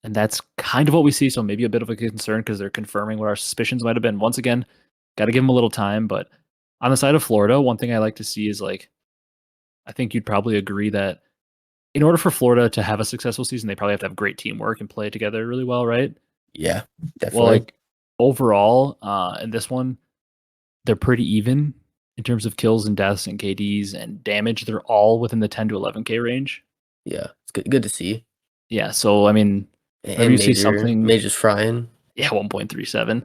And that's kind of what we see. So maybe a bit of a concern because they're confirming what our suspicions might have been. Once again, got to give them a little time. But on the side of Florida, one thing I like to see is like, I think you'd probably agree that in order for Florida to have a successful season, they probably have to have great teamwork and play together really well, right? Yeah, definitely. Well, like overall, in this one, they're pretty even in terms of kills and deaths and KDs and damage. They're all within the 10 to 11k range. Yeah, it's good to see. Yeah, so I mean, and you see something Major's frying. Yeah, 1.37.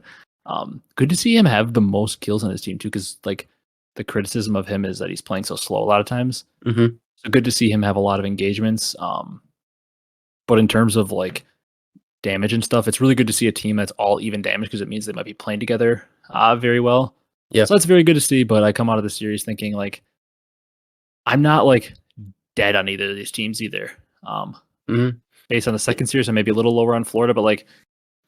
Good to see him have the most kills on his team too, because like the criticism of him is that he's playing so slow a lot of times. So good to see him have a lot of engagements. But in terms of like damage and stuff, it's really good to see a team that's all even damage because it means they might be playing together very well. Yeah. So that's very good to see. But I come out of the series thinking like I'm not like dead on either of these teams either. Based on the second series, I may be a little lower on Florida, but like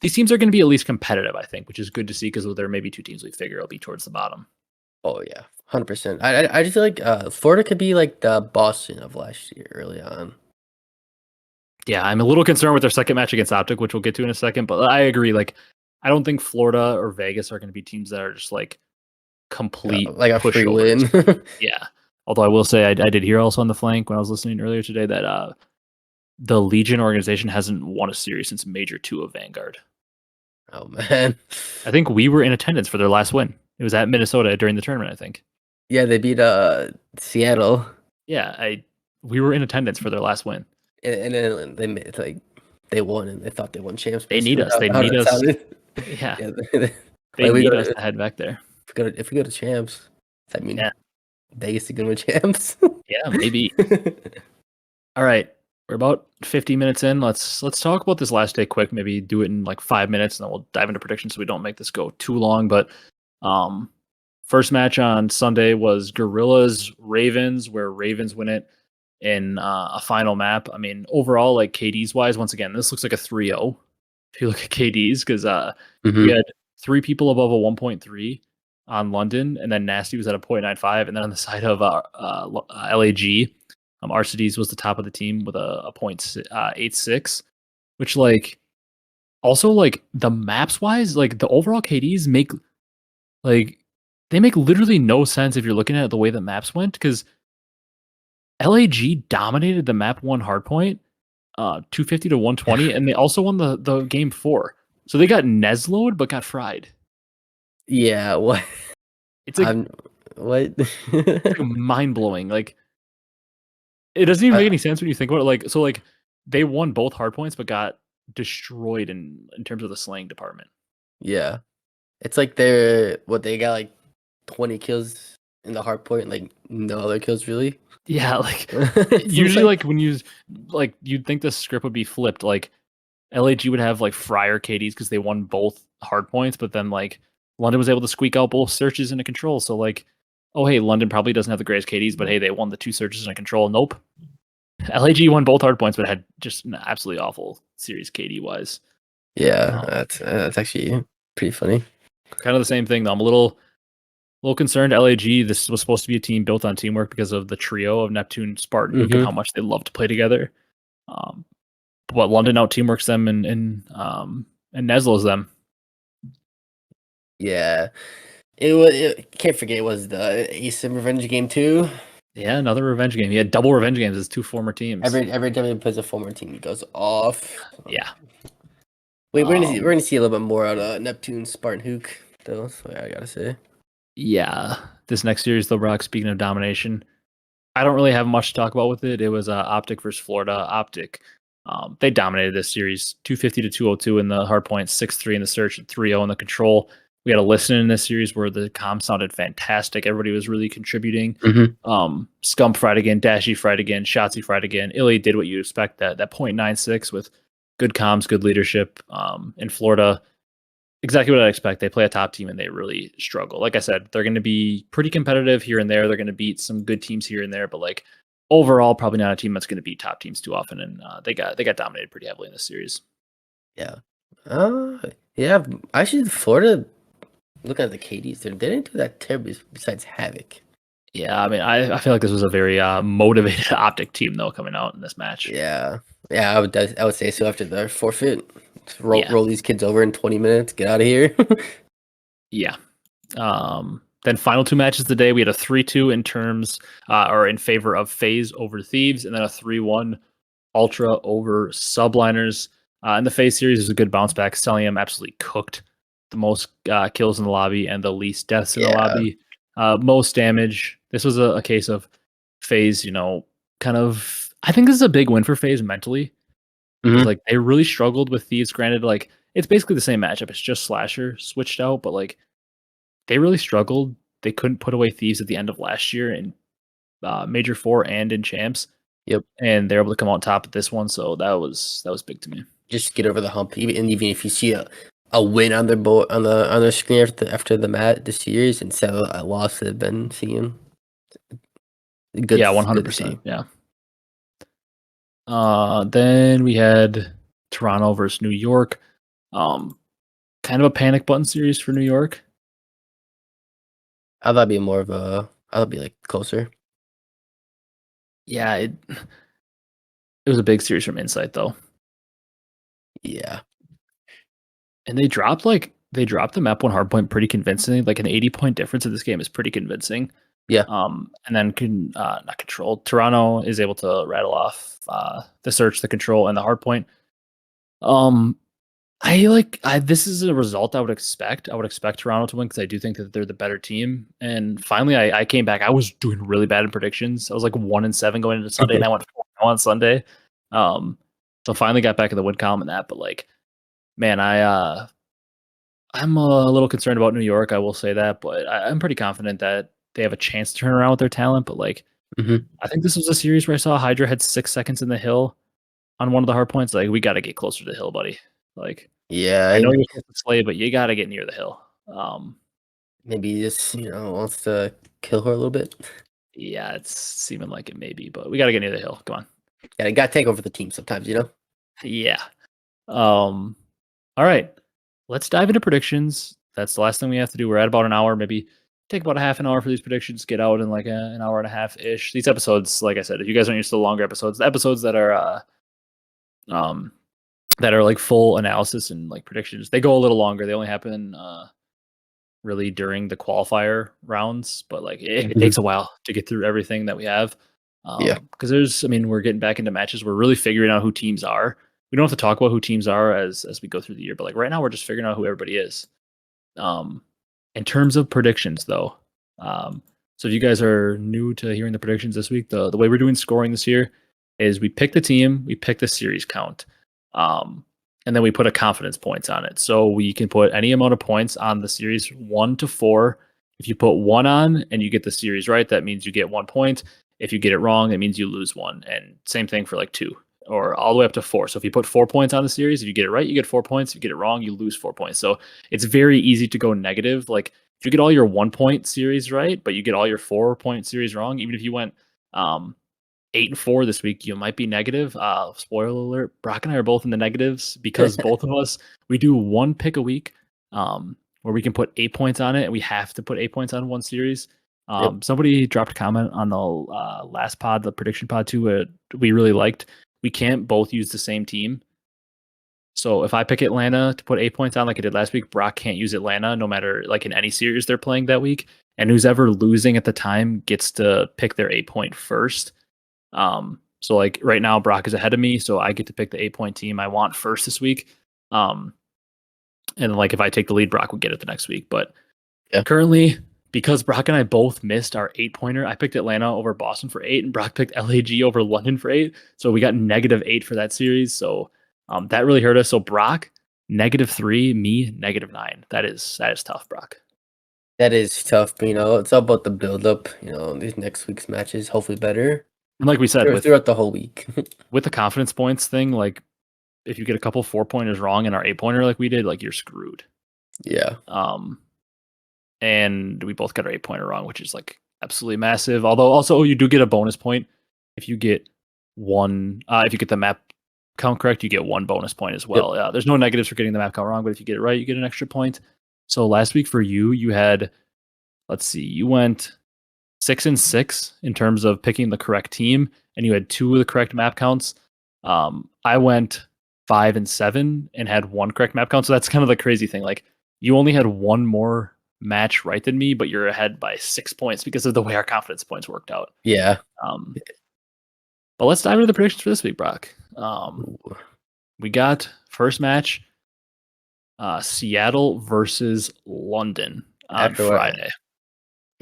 these teams are going to be at least competitive, I think, which is good to see because there may be 2 teams we figure will be towards the bottom. Oh yeah, 100%. I just feel like Florida could be like the Boston of last year early on. Yeah, I'm a little concerned with their second match against OpTic, which we'll get to in a second. But I agree. Like, I don't think Florida or Vegas are going to be teams that are just like complete like a free win. Yeah. Although I will say I did hear also on the flank when I was listening earlier today that the Legion organization hasn't won a series since Major 2 of Vanguard. Oh man, I think we were in attendance for their last win. It was at Minnesota during the tournament, I think. Yeah, they beat Seattle. Yeah, we were in attendance for their last win. And then they made, like they won and they thought they won champs. They need us. They need us. Yeah. They need us to head back there. If we go to champs, I mean, Vegas is gonna win champs. Yeah, maybe. All right. We're about 50 minutes in. Let's talk about this last day quick. Maybe do it in like 5 minutes, and then we'll dive into predictions so we don't make this go too long. But first match on Sunday was Gorillas Ravens, where Ravens win it in a final map. I mean, overall, like KDs wise, once again, this looks like a 3-0 if you look at KDs because we had 3 people above a 1.3 on London, and then Nasty was at a 0.95, and then on the side of LAG. Arcitys was the top of the team with a 0.86, which like also like the maps wise, like the overall KDs make like they make literally no sense if you're looking at it the way that maps went because LAG dominated the map 1 hardpoint, 250 to 120, and they also won the game 4. So they got Neslo'd but got fried. Yeah, what? It's like what? It's like mind blowing. Like it doesn't even make any sense when you think about it. Like so, like they won both hardpoints but got destroyed in terms of the slaying department. Yeah, it's like they got like 20 kills in the hard point, like no other kills really. Yeah, like It seems usually like when you like you'd think the script would be flipped. Like LAG would have like Friar KDs because they won both hard points, but then like London was able to squeak out both searches and a control. So like, oh hey, London probably doesn't have the greatest KDs, but hey, they won the 2 searches and a control. Nope. LAG won both hard points, but had just an absolutely awful series KD wise. Yeah, that's actually pretty funny. Kind of the same thing though. I'm a little concerned. LAG, this was supposed to be a team built on teamwork because of the trio of Neptune, Spartan, Hook, and how much they love to play together. But London out teamworks them and Neslo's them. Yeah, it can't forget it was the Asim revenge game too. Yeah, another revenge game. He had double revenge games as 2 former teams. Every time he plays a former team, he goes off. Yeah. Wait, we're gonna see a little bit more out of Neptune, Spartan, Hook, though. So I gotta say. Yeah, this next series, though, Brock. Speaking of domination, I don't really have much to talk about with it. It was OpTic versus Florida. OpTic, they dominated this series, 250 to 202 in the hard point, 6-3 in the search, and 3-0 in the control. We had a listen in this series where the comm sounded fantastic. Everybody was really contributing. Scump fried again, Dashy fried again, Shotzzy fried again. Illy did what you expect, that 0.96 with good comms, good leadership. In Florida, exactly what I expect. They play a top team and they really struggle. Like I said, they're going to be pretty competitive here and there. They're going to beat some good teams here and there, but like overall, probably not a team that's going to beat top teams too often. And they got dominated pretty heavily in this series. Yeah. Yeah. Actually, Florida. Looking at the KDs, they didn't do that terribly. Besides Havoc. Yeah, I mean, I feel like this was a very motivated OpTic team though coming out in this match. Yeah. I would say so after the forfeit. Roll these kids over in 20 minutes. Get out of here. Yeah. Then final 2 matches of the day, we had a 3-2 in terms or in favor of Faze over Thieves, and then a 3-1 Ultra over Subliners. In the Faze series, is a good bounce back. Cellium absolutely cooked the most kills in the lobby and the least deaths in the lobby. Most damage. This was a case of Faze, kind of. I think this is a big win for Faze mentally. Like they really struggled with Thieves. Granted, like it's basically the same matchup. It's just Slasher switched out, but like they really struggled. They couldn't put away Thieves at the end of last year in Major 4 and in Champs. Yep. And they're able to come out on top of this one, so that was big to me. Just get over the hump. Even if you see a win on their on their screen after the series instead of a loss they've been seeing. Good, yeah, 100%. Yeah. Then we had Toronto versus New York. Kind of a panic button series for New York. I thought it'd be more of a. I thought it'd be like closer. Yeah, it was a big series from Insight though. Yeah. And they dropped the map 1 hardpoint pretty convincingly. Like an 80-point difference in this game is pretty convincing. Yeah. And then not control. Toronto is able to rattle off the search, the control, and the hardpoint. This is a result I would expect. I would expect Toronto to win because I do think that they're the better team. And finally, I came back. I was doing really bad in predictions. I was like 1-7 going into Sunday, and I went 4 on Sunday. So finally got back in the win column in that. But like, man, I'm a little concerned about New York. I will say that, but I'm pretty confident that they have a chance to turn around with their talent. But like, I think this was a series where I saw Hydra had 6 seconds in the hill on one of the hard points. Like, we got to get closer to the hill, buddy. Like, yeah, I know you're supposed to slay, but you got to get near the hill. Maybe he just wants to kill her a little bit. Yeah, it's seeming like it may be, but we got to get near the hill. Come on. Yeah, you got to take over the team sometimes, Yeah. All right. Let's dive into predictions. That's the last thing we have to do. We're at about an hour, maybe take about a half an hour for these predictions, get out in like an hour and a half ish. These episodes, like I said, if you guys aren't used to the longer episodes, the episodes that are like full analysis and like predictions, they go a little longer. They only happen really during the qualifier rounds, but like it takes a while to get through everything that we have. Because we're getting back into matches. We're really figuring out who teams are. We don't have to talk about who teams are as we go through the year, but like right now we're just figuring out who everybody is. In terms of predictions though, so if you guys are new to hearing the predictions this week, the way we're doing scoring this year is we pick the team, we pick the series count, and then we put a confidence points on it. So we can put any amount of points on the series 1 to 4 If you put 1 on and you get the series right, that means you get 1 point. If you get it wrong, it means you lose 1. And same thing for like 2 or all the way up to 4. So if you put 4 points on the series, if you get it right, you get 4 points. If you get it wrong, you lose 4 points. So it's very easy to go negative. Like if you get all your 1 point series right, but you get all your 4 point series wrong, even if you went 8-4 this week, you might be negative. Spoiler alert: Brock and I are both in the negatives because both of us we do 1 pick a week, where we can put 8 points on it, and we have to put 8 points on one series. Yep. Somebody dropped a comment on the last pod, the prediction pod too. We really liked. We can't both use the same team. So if I pick Atlanta to put 8 points on, like I did last week, Brock can't use Atlanta no matter like in any series they're playing that week. And who's ever losing at the time gets to pick their 8 point first. So like right now, Brock is ahead of me, so I get to pick the 8 point team I want first this week. And like if I take the lead, Brock would get it the next week. But currently, because Brock and I both missed our 8-pointer, I picked Atlanta over Boston for 8, and Brock picked LAG over London for 8. So we got -8 for that series. So that really hurt us. So Brock, -3, me, -9. That is tough, Brock. That is tough, but it's all about the build up. These next week's matches, hopefully better. And like we said, throughout the whole week. with the confidence points thing, like if you get a couple 4-pointers wrong in our 8-pointer like we did, like you're screwed. Yeah. And we both got our 8-pointer wrong, which is like absolutely massive. Although also you do get a bonus point if you get one. If you get the map count correct, you get 1 bonus point as well. Yep. There's no negatives for getting the map count wrong, but if you get it right, you get an extra point. So last week for you, you had, let's see, you went 6-6 in terms of picking the correct team, and you had 2 of the correct map counts. I went 5-7 and had 1 correct map count. So that's kind of the crazy thing. Like you only had 1 more match right than me, but you're ahead by 6 points because of the way our confidence points worked out. Yeah. But let's dive into the predictions for this week, Brock. We got first match, Seattle versus London on Friday.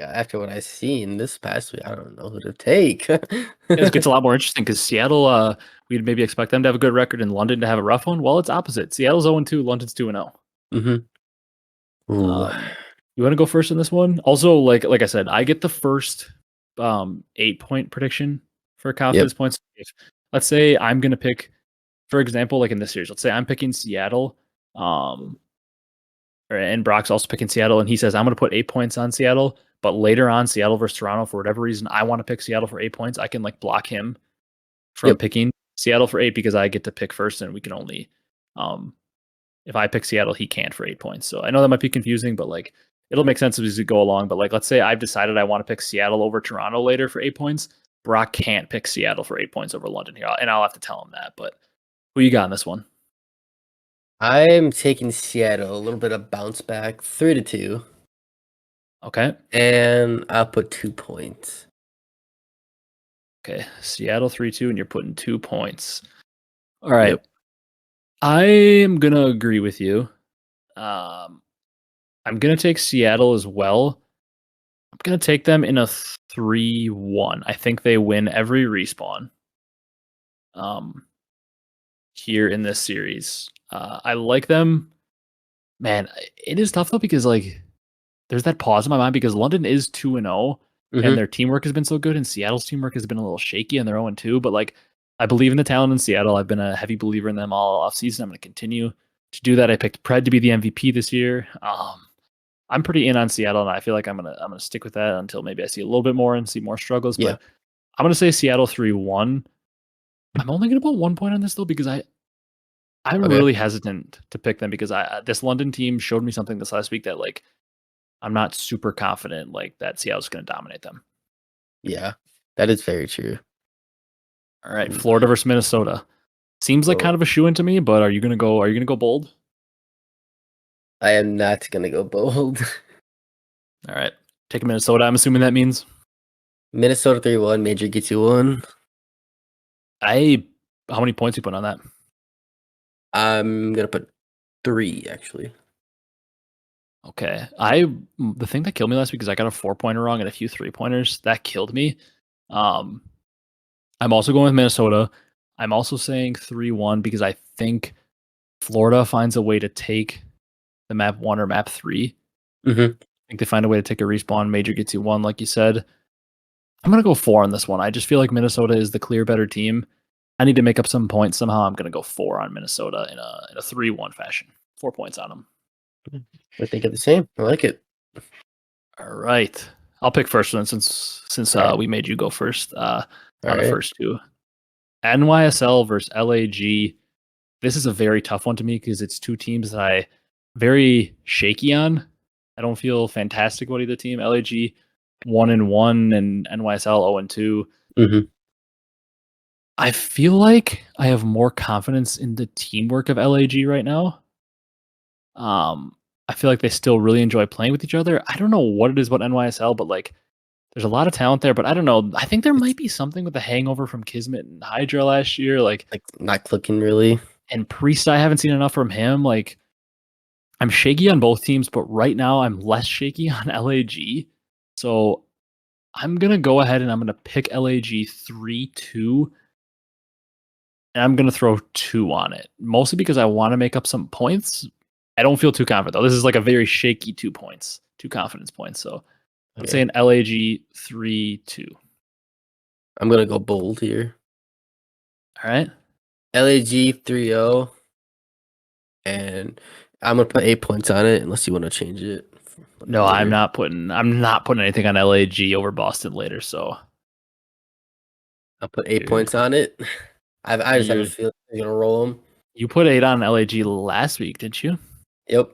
After what I've seen this past week, I don't know who to take. It gets a lot more interesting because Seattle, we'd maybe expect them to have a good record and London to have a rough one. Well, it's opposite. Seattle's 0-2, London's 2-0. You want to go first in this one? Also, like I said, I get the first 8-point prediction for confidence points. If, let's say I'm going to pick, for example, like in this series, let's say I'm picking Seattle, and Brock's also picking Seattle, and he says, I'm going to put 8 points on Seattle, but later on, Seattle versus Toronto, for whatever reason, I want to pick Seattle for 8 points. I can like block him from picking Seattle for 8 because I get to pick first, and we can only, if I pick Seattle, he can't for 8 points. So I know that might be confusing, but like it'll make sense as we go along. But like, let's say I've decided I want to pick Seattle over Toronto later for 8 points. Brock can't pick Seattle for 8 points over London here, and I'll have to tell him that. But who you got in this one? I'm taking Seattle, a little bit of bounce back, 3-2. Okay. And I'll put 2 points. Okay. Seattle 3-2, and you're putting 2 points. All right. Yep. I am going to agree with you. I'm going to take Seattle as well. I'm going to take them in a 3-1. I think they win every respawn here in this series. I like them. Man, it is tough though because like there's that pause in my mind because London is 2-0 and their teamwork has been so good, and Seattle's teamwork has been a little shaky and they're 0-2. But like I believe in the talent in Seattle. I've been a heavy believer in them all offseason. I'm going to continue to do that. I picked Pred to be the MVP this year. I'm pretty in on Seattle, and I feel like I'm gonna stick with that until maybe I see a little bit more and see more struggles. But I'm gonna say Seattle 3-1. I'm only gonna put 1 point on this though because I'm really hesitant to pick them because this London team showed me something this last week that like I'm not super confident like that Seattle's gonna dominate them. Yeah, that is very true. All right, Florida versus Minnesota. Seems like kind of a shoe-in to me, but are you gonna go bold? I am not gonna go bold. All right, take Minnesota. I'm assuming that means Minnesota 3-1. Major gets you 1. How many points you put on that? I'm gonna put 3 actually. Okay. The thing that killed me last week is I got a 4-pointer wrong and a few 3-pointers. That killed me. I'm also going with Minnesota. I'm also saying 3-1 because I think Florida finds a way to take the map 1 or map 3. think they find a way to take a respawn. Major gets you 1, like you said. I'm going to go 4 on this one. I just feel like Minnesota is the clear better team. I need to make up some points somehow. I'm going to go 4 on Minnesota in a 3-1 fashion. 4 points on them. I think of the same. I like it. All right. I'll pick first one since All right. we made you go first on All the right. first two. NYSL versus LAG. This is a very tough one to me because it's two teams that I very shaky on. I don't feel fantastic about either team. LAG 1-1 and NYSL 0-2. Mm-hmm. I feel like I have more confidence in the teamwork of LAG right now. I feel like they still really enjoy playing with each other. I don't know what it is about NYSL, but like there's a lot of talent there, but I don't know. I think there might be something with the hangover from Kismet and Hydra last year. Like not clicking really. And Priest, I haven't seen enough from him. Like I'm shaky on both teams, but right now I'm less shaky on LAG. So I'm gonna go ahead and I'm gonna pick LAG 3-2. And I'm gonna throw 2 on it. Mostly because I want to make up some points. I don't feel too confident though. This is like a very shaky 2 points, 2 confidence points. So I'm saying LAG 3-2. I'm gonna go bold here. All right. LAG 3-0. And I'm gonna put 8 points on it unless you want to change it. No, later. I'm not putting anything on LAG over Boston later, so I'll put 8 points on it. I just have a feeling you're gonna roll them. You put 8 on LAG last week, didn't you? Yep.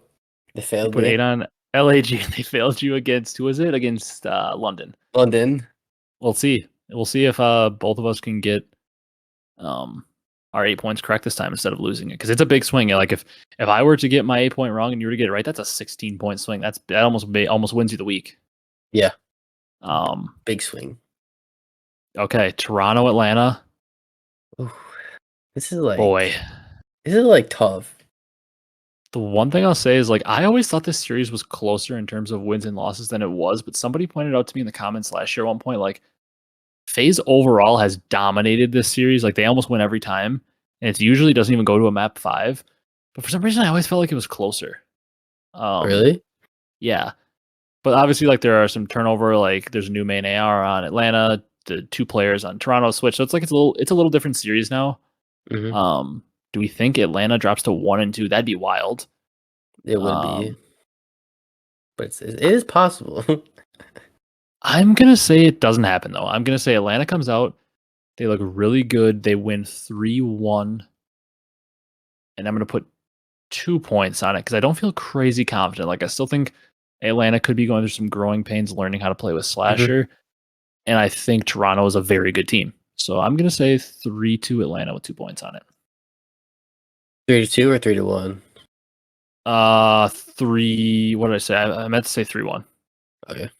They failed you put me. 8 on LAG and they failed you against, who was it? Against London. London. We'll see. We'll see if both of us can get our 8 points correct this time instead of losing it, because it's a big swing. Like if I were to get my 8 point wrong and you were to get it right, that's a 16-point swing. That almost wins you the week. Yeah. Big swing. Okay, Toronto, Atlanta. Ooh, this is like tough. The one thing I'll say is like I always thought this series was closer in terms of wins and losses than it was, but somebody pointed out to me in the comments last year at one point, like Faze overall has dominated this series. Like they almost win every time, and it usually doesn't even go to a map 5. But for some reason, I always felt like it was closer. Really? Yeah, but obviously, like there are some turnover. Like there's a new main AR on Atlanta, the 2 players on Toronto switch, so it's like it's a little different series now. Mm-hmm. Do we think Atlanta drops to 1 and 2? That'd be wild. It would be, but it is possible. I'm gonna say it doesn't happen though. I'm gonna say Atlanta comes out, they look really good, they win 3-1, and I'm gonna put 2 points on it because I don't feel crazy confident. Like I still think Atlanta could be going through some growing pains, learning how to play with Slasher, and I think Toronto is a very good team. So I'm gonna say 3-2 Atlanta with 2 points on it. 3-2 or 3-1? 3. What did I say? I meant to say 3-1. Okay. I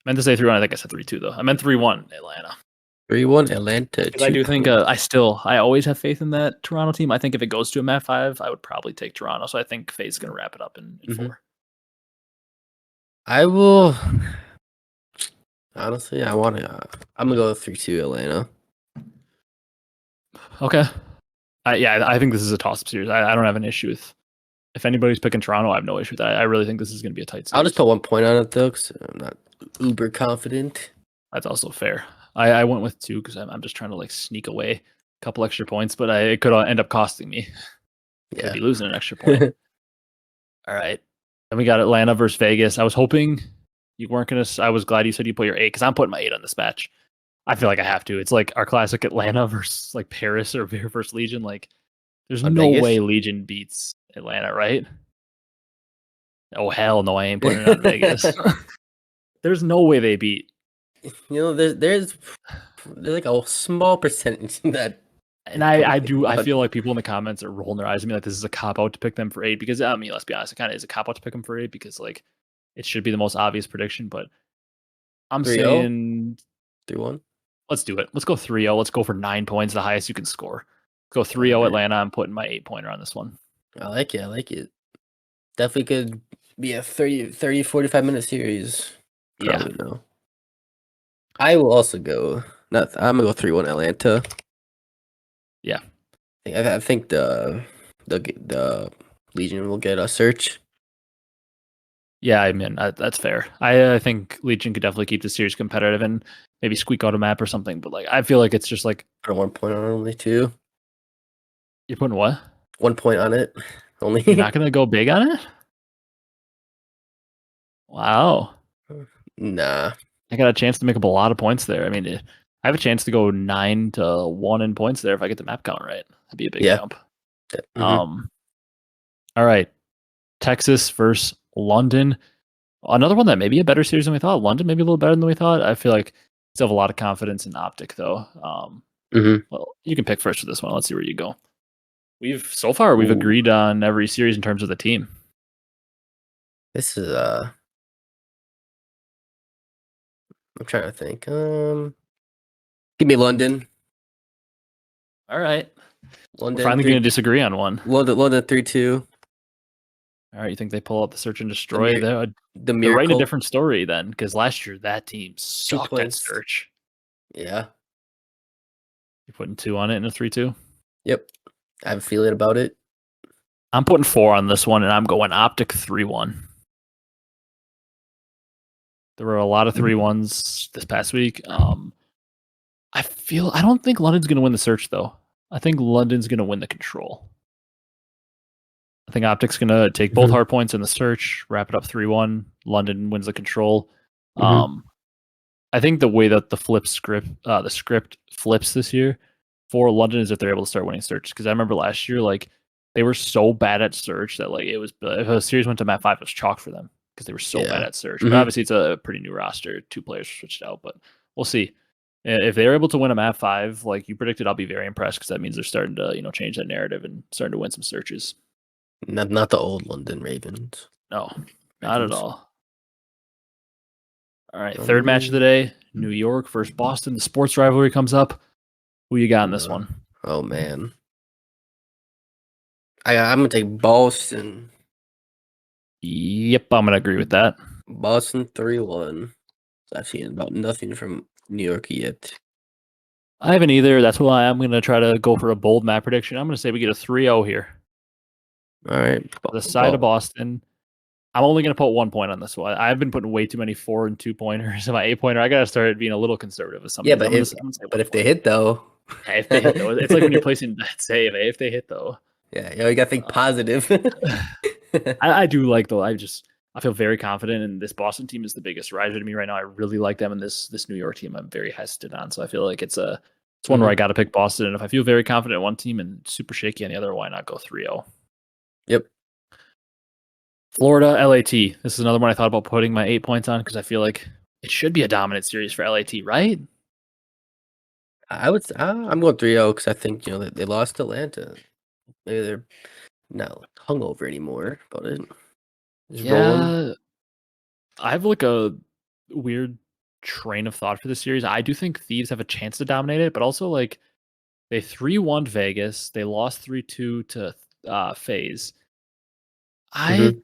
meant to say 3-1. I think I said 3-2 though. I meant 3-1 Atlanta. 3-1 Atlanta. Because I do think I always have faith in that Toronto team. I think if it goes to a map 5, I would probably take Toronto. So I think Faze is gonna wrap it up in 4. I will. Honestly, I'm gonna go 3-2 Atlanta. Okay. I think this is a toss-up series. I don't have an issue with. If anybody's picking Toronto, I have no issue with that. I really think this is going to be a tight series. I'll just put 1 point on it though, because I'm not uber confident. That's also fair. I went with 2 because I'm just trying to like sneak away a couple extra points, but it could end up costing me. Yeah, could be losing an extra point. All right. Then we got Atlanta versus Vegas. I was hoping you weren't gonna. I was glad you said you put your 8 because I'm putting my 8 on this match. I feel like I have to. It's like our classic Atlanta versus like Paris or versus Legion. Like, there's no way Legion beats Atlanta, right? Oh hell no, I ain't putting it on Vegas. There's no way they beat. You know, there's like a small percentage that. And I feel like people in the comments are rolling their eyes at me like this is a cop out to pick them for 8 because I mean, let's be honest, it kind of is a cop out to pick them for 8 because like it should be the most obvious prediction, but I'm 3-0? saying 3-1. Let's do it. Let's go 3-0. Let's go for 9 points, the highest you can score. Go 3-0 Atlanta. I'm putting my 8-pointer on this one. I like it. I like it. Definitely could be a 30 45 minute series. Probably no. I will also go. I'm gonna go 3-1 Atlanta. Yeah, I think the Legion will get a search. Yeah, I mean that's fair. I think Legion could definitely keep the series competitive and maybe squeak out a map or something. But like, I feel like it's just like Put 1 point on it only too. you're putting what? 1 point on it only. You're not gonna go big on it? Wow, Nah. I got a chance to make up a lot of points there. I mean, I have a chance to go 9-1 in points there if I get the map count right. That'd be a big Yeah. jump. Mm-hmm. All right, Texas versus London. Another one that may be a better series than we thought. London maybe a little better than we thought. I feel like still have a lot of confidence in OpTic though. Mm-hmm. Well, you can pick first for this one. Let's see where you go. We've Ooh. agreed on every series in terms of the team. This is I'm trying to think. Give me London. All right, we're London finally going to 3. disagree on one. London 3-2. All right, you think they pull out the search and The destroy? the They're writing a miracle different story then, because last year that team 2 sucked at points. search. Yeah. You're putting 2 on it in a 3-2. Yep. I have a feeling about it. I'm putting 4 on this one, and I'm going OpTic 3-1. There were a lot of 3-1s this past week. I don't think London's going to win the search though. I think London's going to win the control. I think OpTic's going to take both hard points in the search, wrap it up 3-1. London wins the control. I think the way that the script flips this year for London is if they're able to start winning search. Because I remember last year, like they were so bad at search that like it was if a series went to map 5, it was chalk for them because they were so bad at search. But obviously, it's a pretty new roster. 2 players switched out, but we'll see. If they're able to win a map 5, like you predicted, I'll be very impressed because that means they're starting to change that narrative and starting to win some searches. Not the old London Ravens. No, not at all. All right, third match of the day, New York versus Boston. The sports rivalry comes up. Who you got in this one? Oh man, I'm gonna take Boston. Yep, I'm gonna agree with that. Boston 3-1. I've seen about nothing from New York yet. I haven't either. That's why I'm gonna try to go for a bold map prediction. I'm gonna say we get a 3-0 here. All right, The side of Boston. I'm only going to put 1 point on this one. I've been putting way too many 4 and 2 pointers in my 8-pointer. I got to start being a little conservative with some. Yeah, but if they hit though, if they hit though, it's like when you're placing that save. If they hit though, yeah, you got to think positive. I do like though. I feel very confident, and this Boston team is the biggest riser to me right now. I really like them, and this New York team I'm very hesitant on. So I feel like it's one where I got to pick Boston, and if I feel very confident in one team and super shaky on the other, why not go 3-0? Yep. Florida, LAT. This is another one I thought about putting my 8 points on because I feel like it should be a dominant series for LAT, right? I'm going 3-0 because I think they lost Atlanta. Maybe they're not hungover anymore about it. Just rolling. I have like a weird train of thought for this series. I do think Thieves have a chance to dominate it, but also like they 3-1 Vegas, they lost 3-2 to Faze. I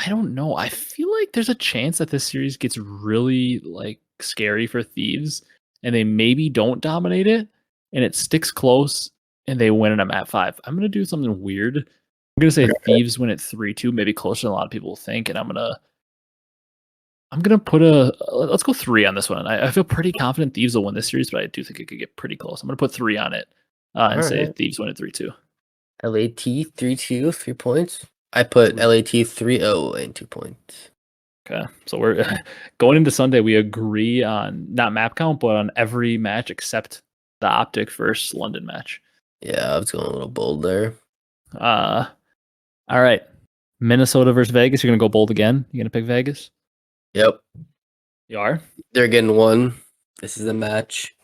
don't know. I feel like there's a chance that this series gets really like scary for Thieves and they maybe don't dominate it and it sticks close and they win it at 5. I'm going to do something weird. I'm going to say Thieves win at 3-2, maybe closer than a lot of people think, and I'm going to put let's go 3 on this one. I feel pretty confident Thieves will win this series, but I do think it could get pretty close. I'm going to put 3 on it and say Thieves win at 3-2. LAT 3-2, 3 points. I put LAT 3-0 and 2 points. Okay, so we're going into Sunday. We agree on not map count, but on every match except the OpTic versus London match. Yeah, I was going a little bold there. All right, Minnesota versus Vegas. You're gonna go bold again. You're gonna pick Vegas. Yep, You are. they're getting 1. This is a match.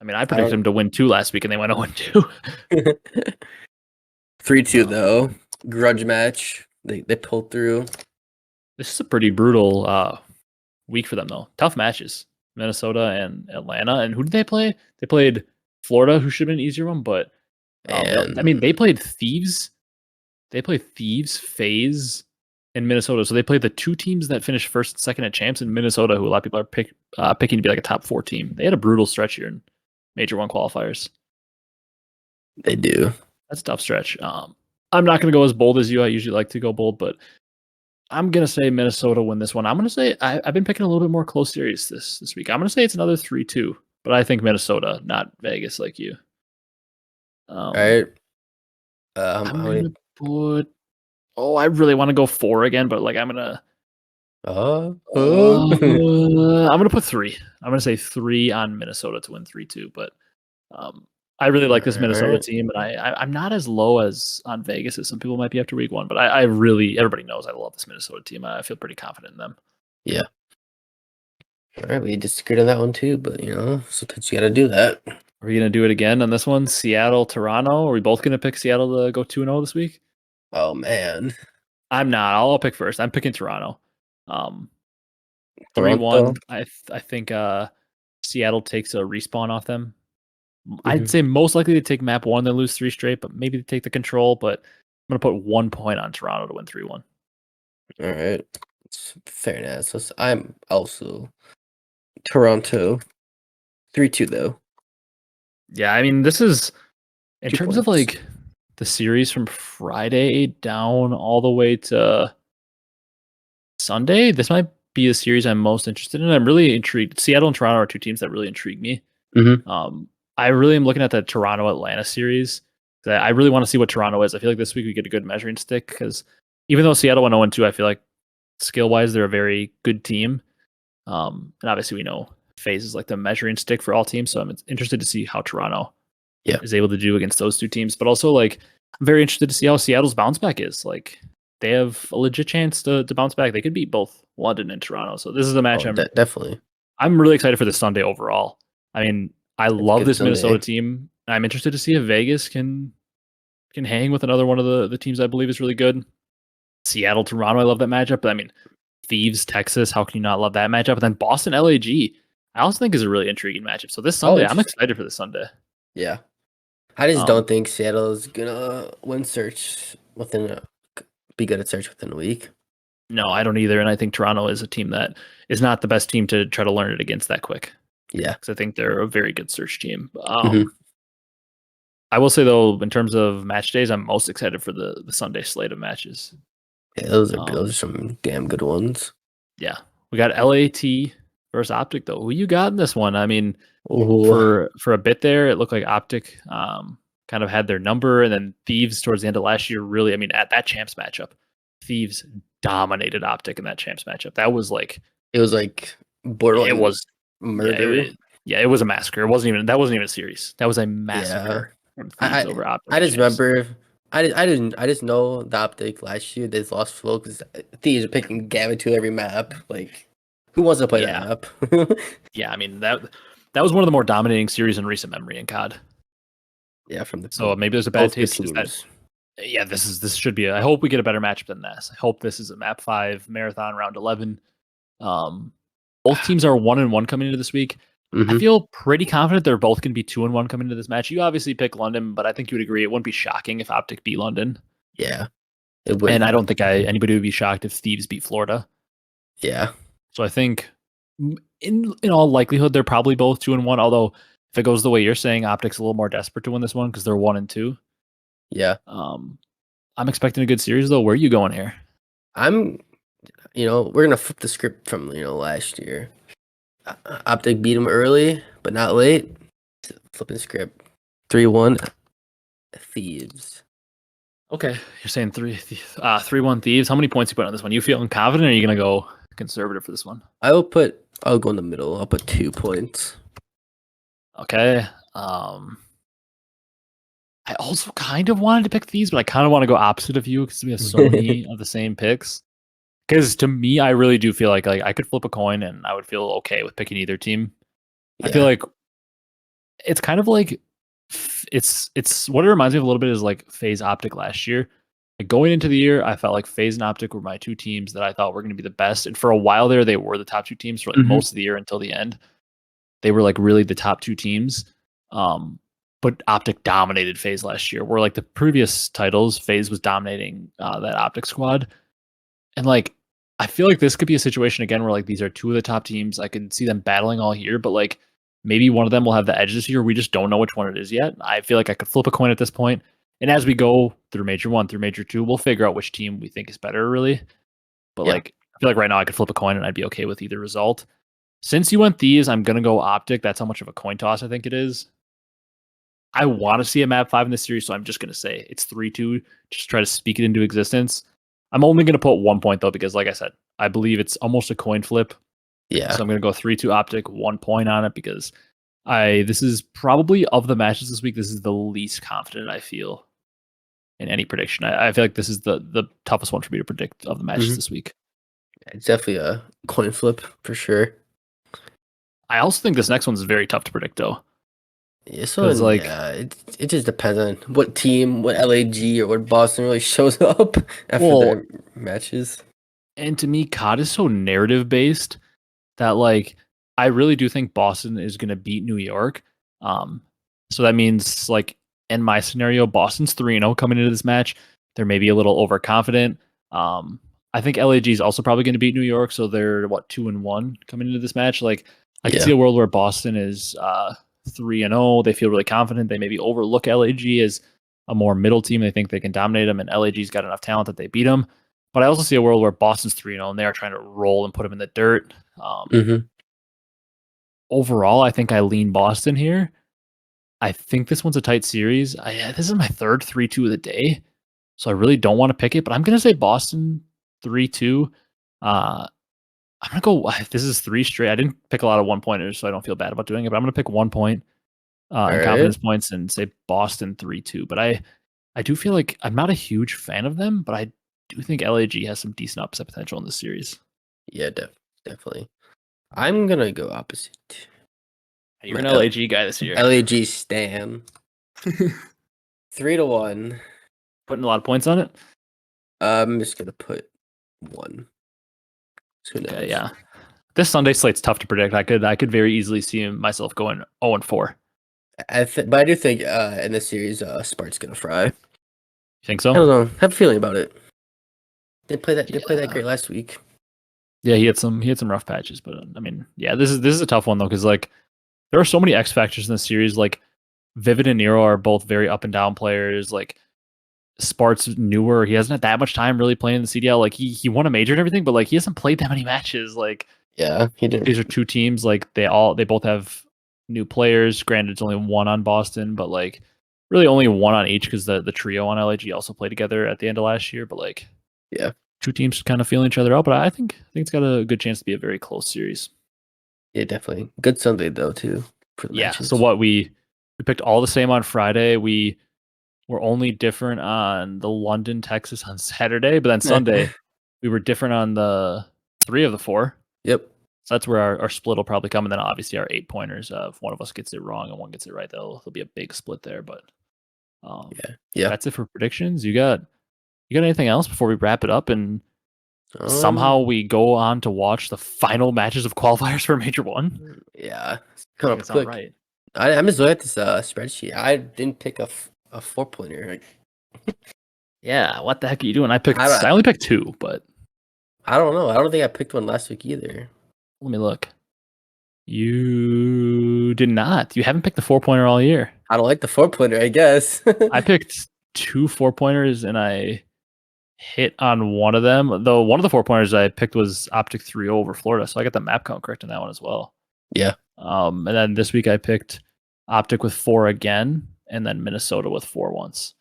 I mean, I predicted them to win 2 last week, and they went 0-2. 3-2 though. Grudge match. They pulled through. This is a pretty brutal week for them, though. Tough matches. Minnesota and Atlanta. And who did they play? They played Florida, who should have been an easier one, but I mean, they played Thieves. They played Thieves, Faze, and Minnesota. So they played the 2 teams that finished first and second at champs in Minnesota, who a lot of people are picking to be like a top 4 team. They had a brutal stretch here in Major 1 qualifiers. They do. That's a tough stretch. I'm not going to go as bold as you. I usually like to go bold, but I'm gonna say Minnesota win this one. I'm gonna say I've been picking a little bit more close series this week. I'm gonna say it's another 3-2, but I think Minnesota, not Vegas, like you. All right. I'm How gonna many? put. Oh, I really want to go 4 again, but like I'm gonna. Uh, uh. I'm gonna put 3. I'm gonna say 3 on Minnesota to win 3-2, but I really like this Minnesota Alright. team, and I'm not as low as on Vegas as some people might be after week 1, but I really everybody knows I love this Minnesota team. I feel pretty confident in them. Yeah. All right, we disagreed on that one too, but sometimes you got to do that. Are we gonna do it again on this one? Seattle, Toronto. Are we both gonna pick Seattle to go 2-0 this week? Oh man, I'm not. I'll pick first. I'm picking Toronto. Um, 3-1. Toronto. I think Seattle takes a respawn off them. I'd Mhm. say most likely they take map 1, they lose 3 straight, but maybe they take the control. But I'm gonna put 1 point on Toronto to win 3-1. All right, it's fair enough. I'm also Toronto. 3-2 though. Yeah, I mean this is in 2 terms of points. like the series from Friday down all the way to Sunday. This might be the series I'm most interested in. I'm really intrigued. Seattle and Toronto are 2 teams that really intrigue me. Mm-hmm. I really am looking at the Toronto Atlanta series. I really want to see what Toronto is. I feel like this week we get a good measuring stick because even though Seattle went 0-2, I feel like skill wise they're a very good team. And obviously we know Faze is like the measuring stick for all teams. So I'm interested to see how Toronto is able to do against those 2 teams. But also like I'm very interested to see how Seattle's bounce back is. Like they have a legit chance to bounce back. They could beat both London and Toronto. So this is a match Definitely. I'm really excited for this Sunday overall. I mean, I It's a love good this Minnesota Sunday. team. I'm interested to see if Vegas can hang with another one of the teams I believe is really good. Seattle, Toronto, I love that matchup. But I mean, Thieves, Texas, how can you not love that matchup? And then Boston, LAG, I also think is a really intriguing matchup. So this Oh, Sunday, I'm interesting. excited for this Sunday. Yeah, I just Um, don't think Seattle's gonna win search be good at search within a week. no, I don't either. And I think Toronto is a team that is not the best team to try to learn it against that quick. Yeah. Because I think they're a very good search team. Mm-hmm. I will say though, in terms of match days, I'm most excited for the Sunday slate of matches. Yeah, those Um, are some damn good ones. yeah, we got LAT versus OpTic though. Who you got in this one? I mean, Ooh. for a bit there, it looked like OpTic kind of had their number, and then Thieves towards the end of last year really. I mean, at that champs matchup, Thieves dominated OpTic in that champs matchup. That was like It was like it borderline was murder. it was a massacre. That wasn't even a series. That was a Yeah. massacre from Thieves I over OpTic I at just champs. remember I just know the OpTic last year they lost flow because Thieves are picking Gavin to every map. Like, who wants to play that Yeah, map? yeah. I mean that was one of the more dominating series in recent memory in COD. Yeah, from So maybe there's a bad both good taste. Is that teams. yeah? This should be. I hope we get a better matchup than this. I hope this is a map 5 marathon round 11. Um, both teams are 1-1 coming into this week. I Mm-hmm. feel pretty confident they're both going to be 2-1 coming into this match. You obviously pick London, but I think you would agree it wouldn't be shocking if OpTic beat London, Yeah, it and wouldn't. I don't think anybody would be shocked if Thieves beat Florida. Yeah, So I think in all likelihood they're probably both 2-1. Although if it goes the way you're saying, OpTic's a little more desperate to win this one because they're 1-2. yeah. I'm expecting a good series though. Where are you going here? I'm. We're gonna flip the script from last year. OpTic beat him early, but not late. Flipping script. 3-1. Thieves. Okay, you're saying 3-1 Thieves. How many points you put on this one? You feeling confident, or are you gonna go conservative for this one? I'll go in the middle. I'll put 2 points. Okay. I also kind of wanted to pick Thieves, but I kind of want to go opposite of you because we have so many of the same picks. Because to me, I really do feel like I could flip a coin and I would feel okay with picking either team. I feel Yeah. like it's kind of like it's what it reminds me of a little bit is like Faze OpTic last year. Like going into the year, I felt like Faze and OpTic were my 2 teams that I thought were going to be the best, and for a while there, they were the top 2 teams for like most of the year until the end. They were like really the top 2 teams. But OpTic dominated Faze last year. Where like the previous titles, Faze was dominating that OpTic squad, and like I feel like this could be a situation again where like these are 2 of the top teams. I can see them battling all year, but like maybe one of them will have the edge this year. We just don't know which one it is yet. I feel like I could flip a coin at this point. And as we go through Major 1 through Major 2, we'll figure out which team we think is better, really. But Yeah. like, I feel like right now I could flip a coin and I'd be okay with either result. Since you went Thieves, I'm gonna go OpTic. That's how much of a coin toss I think it is. I want to see a map 5 in this series, so I'm just gonna say it's 3-2. Just try to speak it into existence. I'm only gonna put 1 point though, because like I said, I believe it's almost a coin flip. Yeah. So I'm gonna go 3-2 OpTic, 1 point on it, because this is probably, of the matches this week, this is the least confident I feel in any prediction. I feel like this is the toughest one for me to predict of the matches this week. It's definitely a coin flip for sure. I also think this next one's very tough to predict though. Yeah, so like, it just depends on what team, what LAG or what Boston really shows up after their matches. And to me, COD is so narrative based that like I really do think Boston is going to beat New York. So that means like in my scenario, Boston's 3-0 coming into this match. They're maybe a little overconfident. I think LAG is also probably going to beat New York, so they're 2-1 coming into this match. Like I can see a world where Boston is 3-0. They feel really confident. They maybe overlook LAG as a more middle team. They think they can dominate them, and LAG's got enough talent that they beat them. But I also see a world where Boston's 3-0 and they are trying to roll and put them in the dirt. Overall, I think I lean Boston here. I think this one's a tight series. This is my third 3-2 of the day, so I really don't want to pick it, but I'm going to say Boston 3-2. I'm going to go, this is 3 straight. I didn't pick a lot of 1-pointers, so I don't feel bad about doing it, but I'm going to pick 1 point in confidence points and say Boston 3-2. But I do feel like I'm not a huge fan of them, but I do think LAG has some decent upset potential in this series. Yeah, definitely. I'm going to go opposite. You're an LAG guy this year. LAG stan. 3-1. Putting a lot of points on it? I'm just going to put 1. Who knows? Okay, yeah. This Sunday slate's tough to predict. I could very easily see myself going 0-4. But I do think in this series, Spart's going to fry. You think so? I don't know. I have a feeling about it. They play that great last week. Yeah, he had some rough patches, but I mean, yeah, this is a tough one though, because like there are so many X factors in this series. Like Vivid and Nero are both very up and down players. Like Spart's newer; he hasn't had that much time really playing the CDL. Like he won a major and everything, but like he hasn't played that many matches. Like yeah, he did. These are 2 teams. Like they both have new players. Granted, it's only 1 on Boston, but like really only 1 on each because the trio on LAG also played together at the end of last year. But like yeah. 2 teams kind of feeling each other out, but I think it's got a good chance to be a very close series. Yeah, definitely. Good Sunday though too. For the matches. So what we picked all the same on Friday. We were only different on the London, Texas on Saturday, but then Sunday we were different on the 3 of the 4. Yep. So that's where our split will probably come, and then obviously our 8 pointers. If one of us gets it wrong and one gets it right, there'll be a big split there. But yeah, that's it for predictions. You got anything else before we wrap it up and somehow we go on to watch the final matches of qualifiers for Major 1? Yeah, it's coming up quick. Right. I'm just looking at this spreadsheet. I didn't pick a 4-pointer. Yeah, what the heck are you doing? I only picked 2, but I don't know. I don't think I picked one last week either. Let me look. You did not. You haven't picked the 4-pointer all year. I don't like the 4-pointer, I guess. I picked 2 4-pointers and I hit on one of them. Though one of the 4-pointers I picked was OpTic 3 over Florida, so I got the map count correct in that one as well. Yeah. And then this week I picked OpTic with 4 again, and then Minnesota with 4 once.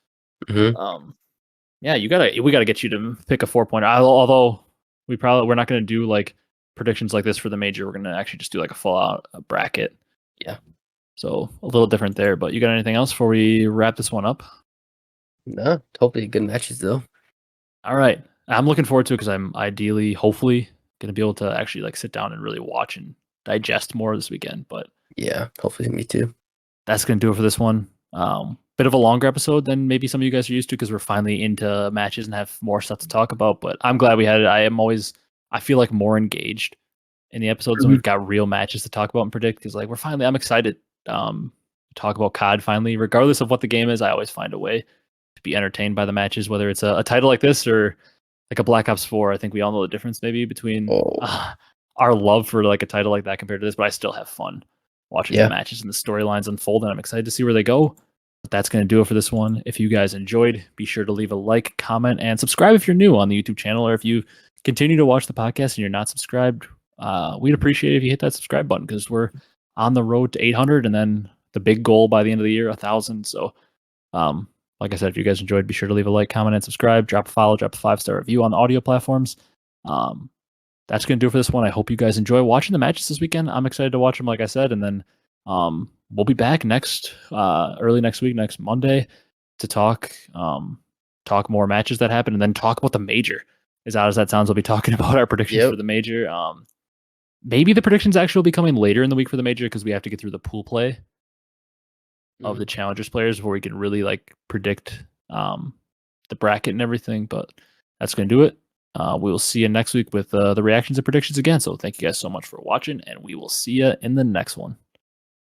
Yeah, we gotta get you to pick a 4-pointer. Although we're not gonna do like predictions like this for the major. We're gonna actually just do like a full out bracket. Yeah. So a little different there. But you got anything else before we wrap this one up? No, hopefully good matches though. All right, I'm looking forward to it because I'm hopefully gonna be able to actually like sit down and really watch and digest more this weekend. But yeah, hopefully me too. That's gonna do it for this one. Bit of a longer episode than maybe some of you guys are used to because we're finally into matches and have more stuff to talk about. But I'm glad we had it. I feel like more engaged in the episodes when we've got real matches to talk about and predict because like I'm excited to talk about COD finally. Regardless of what the game is, I always find a way to be entertained by the matches, whether it's a title like this or like a Black Ops 4. I think we all know the difference maybe between our love for like a title like that compared to this, but I still have fun watching the matches and the storylines unfold, and I'm excited to see where they go. But that's going to do it for this one. If you guys enjoyed, be sure to leave a like, comment, and subscribe if you're new on the YouTube channel, or if you continue to watch the podcast and you're not subscribed, we'd appreciate it if you hit that subscribe button because we're on the road to 800 and then the big goal by the end of the year, 1,000. So, like I said, if you guys enjoyed, be sure to leave a like, comment, and subscribe. Drop a follow, drop a 5-star review on the audio platforms. That's going to do it for this one. I hope you guys enjoy watching the matches this weekend. I'm excited to watch them, like I said. And then we'll be back early next week, next Monday, to talk more matches that happen and then talk about the major. As odd as that sounds, we'll be talking about our predictions for the major. Maybe the predictions actually will be coming later in the week for the major because we have to get through the pool play of the challengers players before we can really like predict the bracket and everything. But that's going to do it. We will see you next week with the reactions and predictions again. So thank you guys so much for watching, and we will see you in the next one.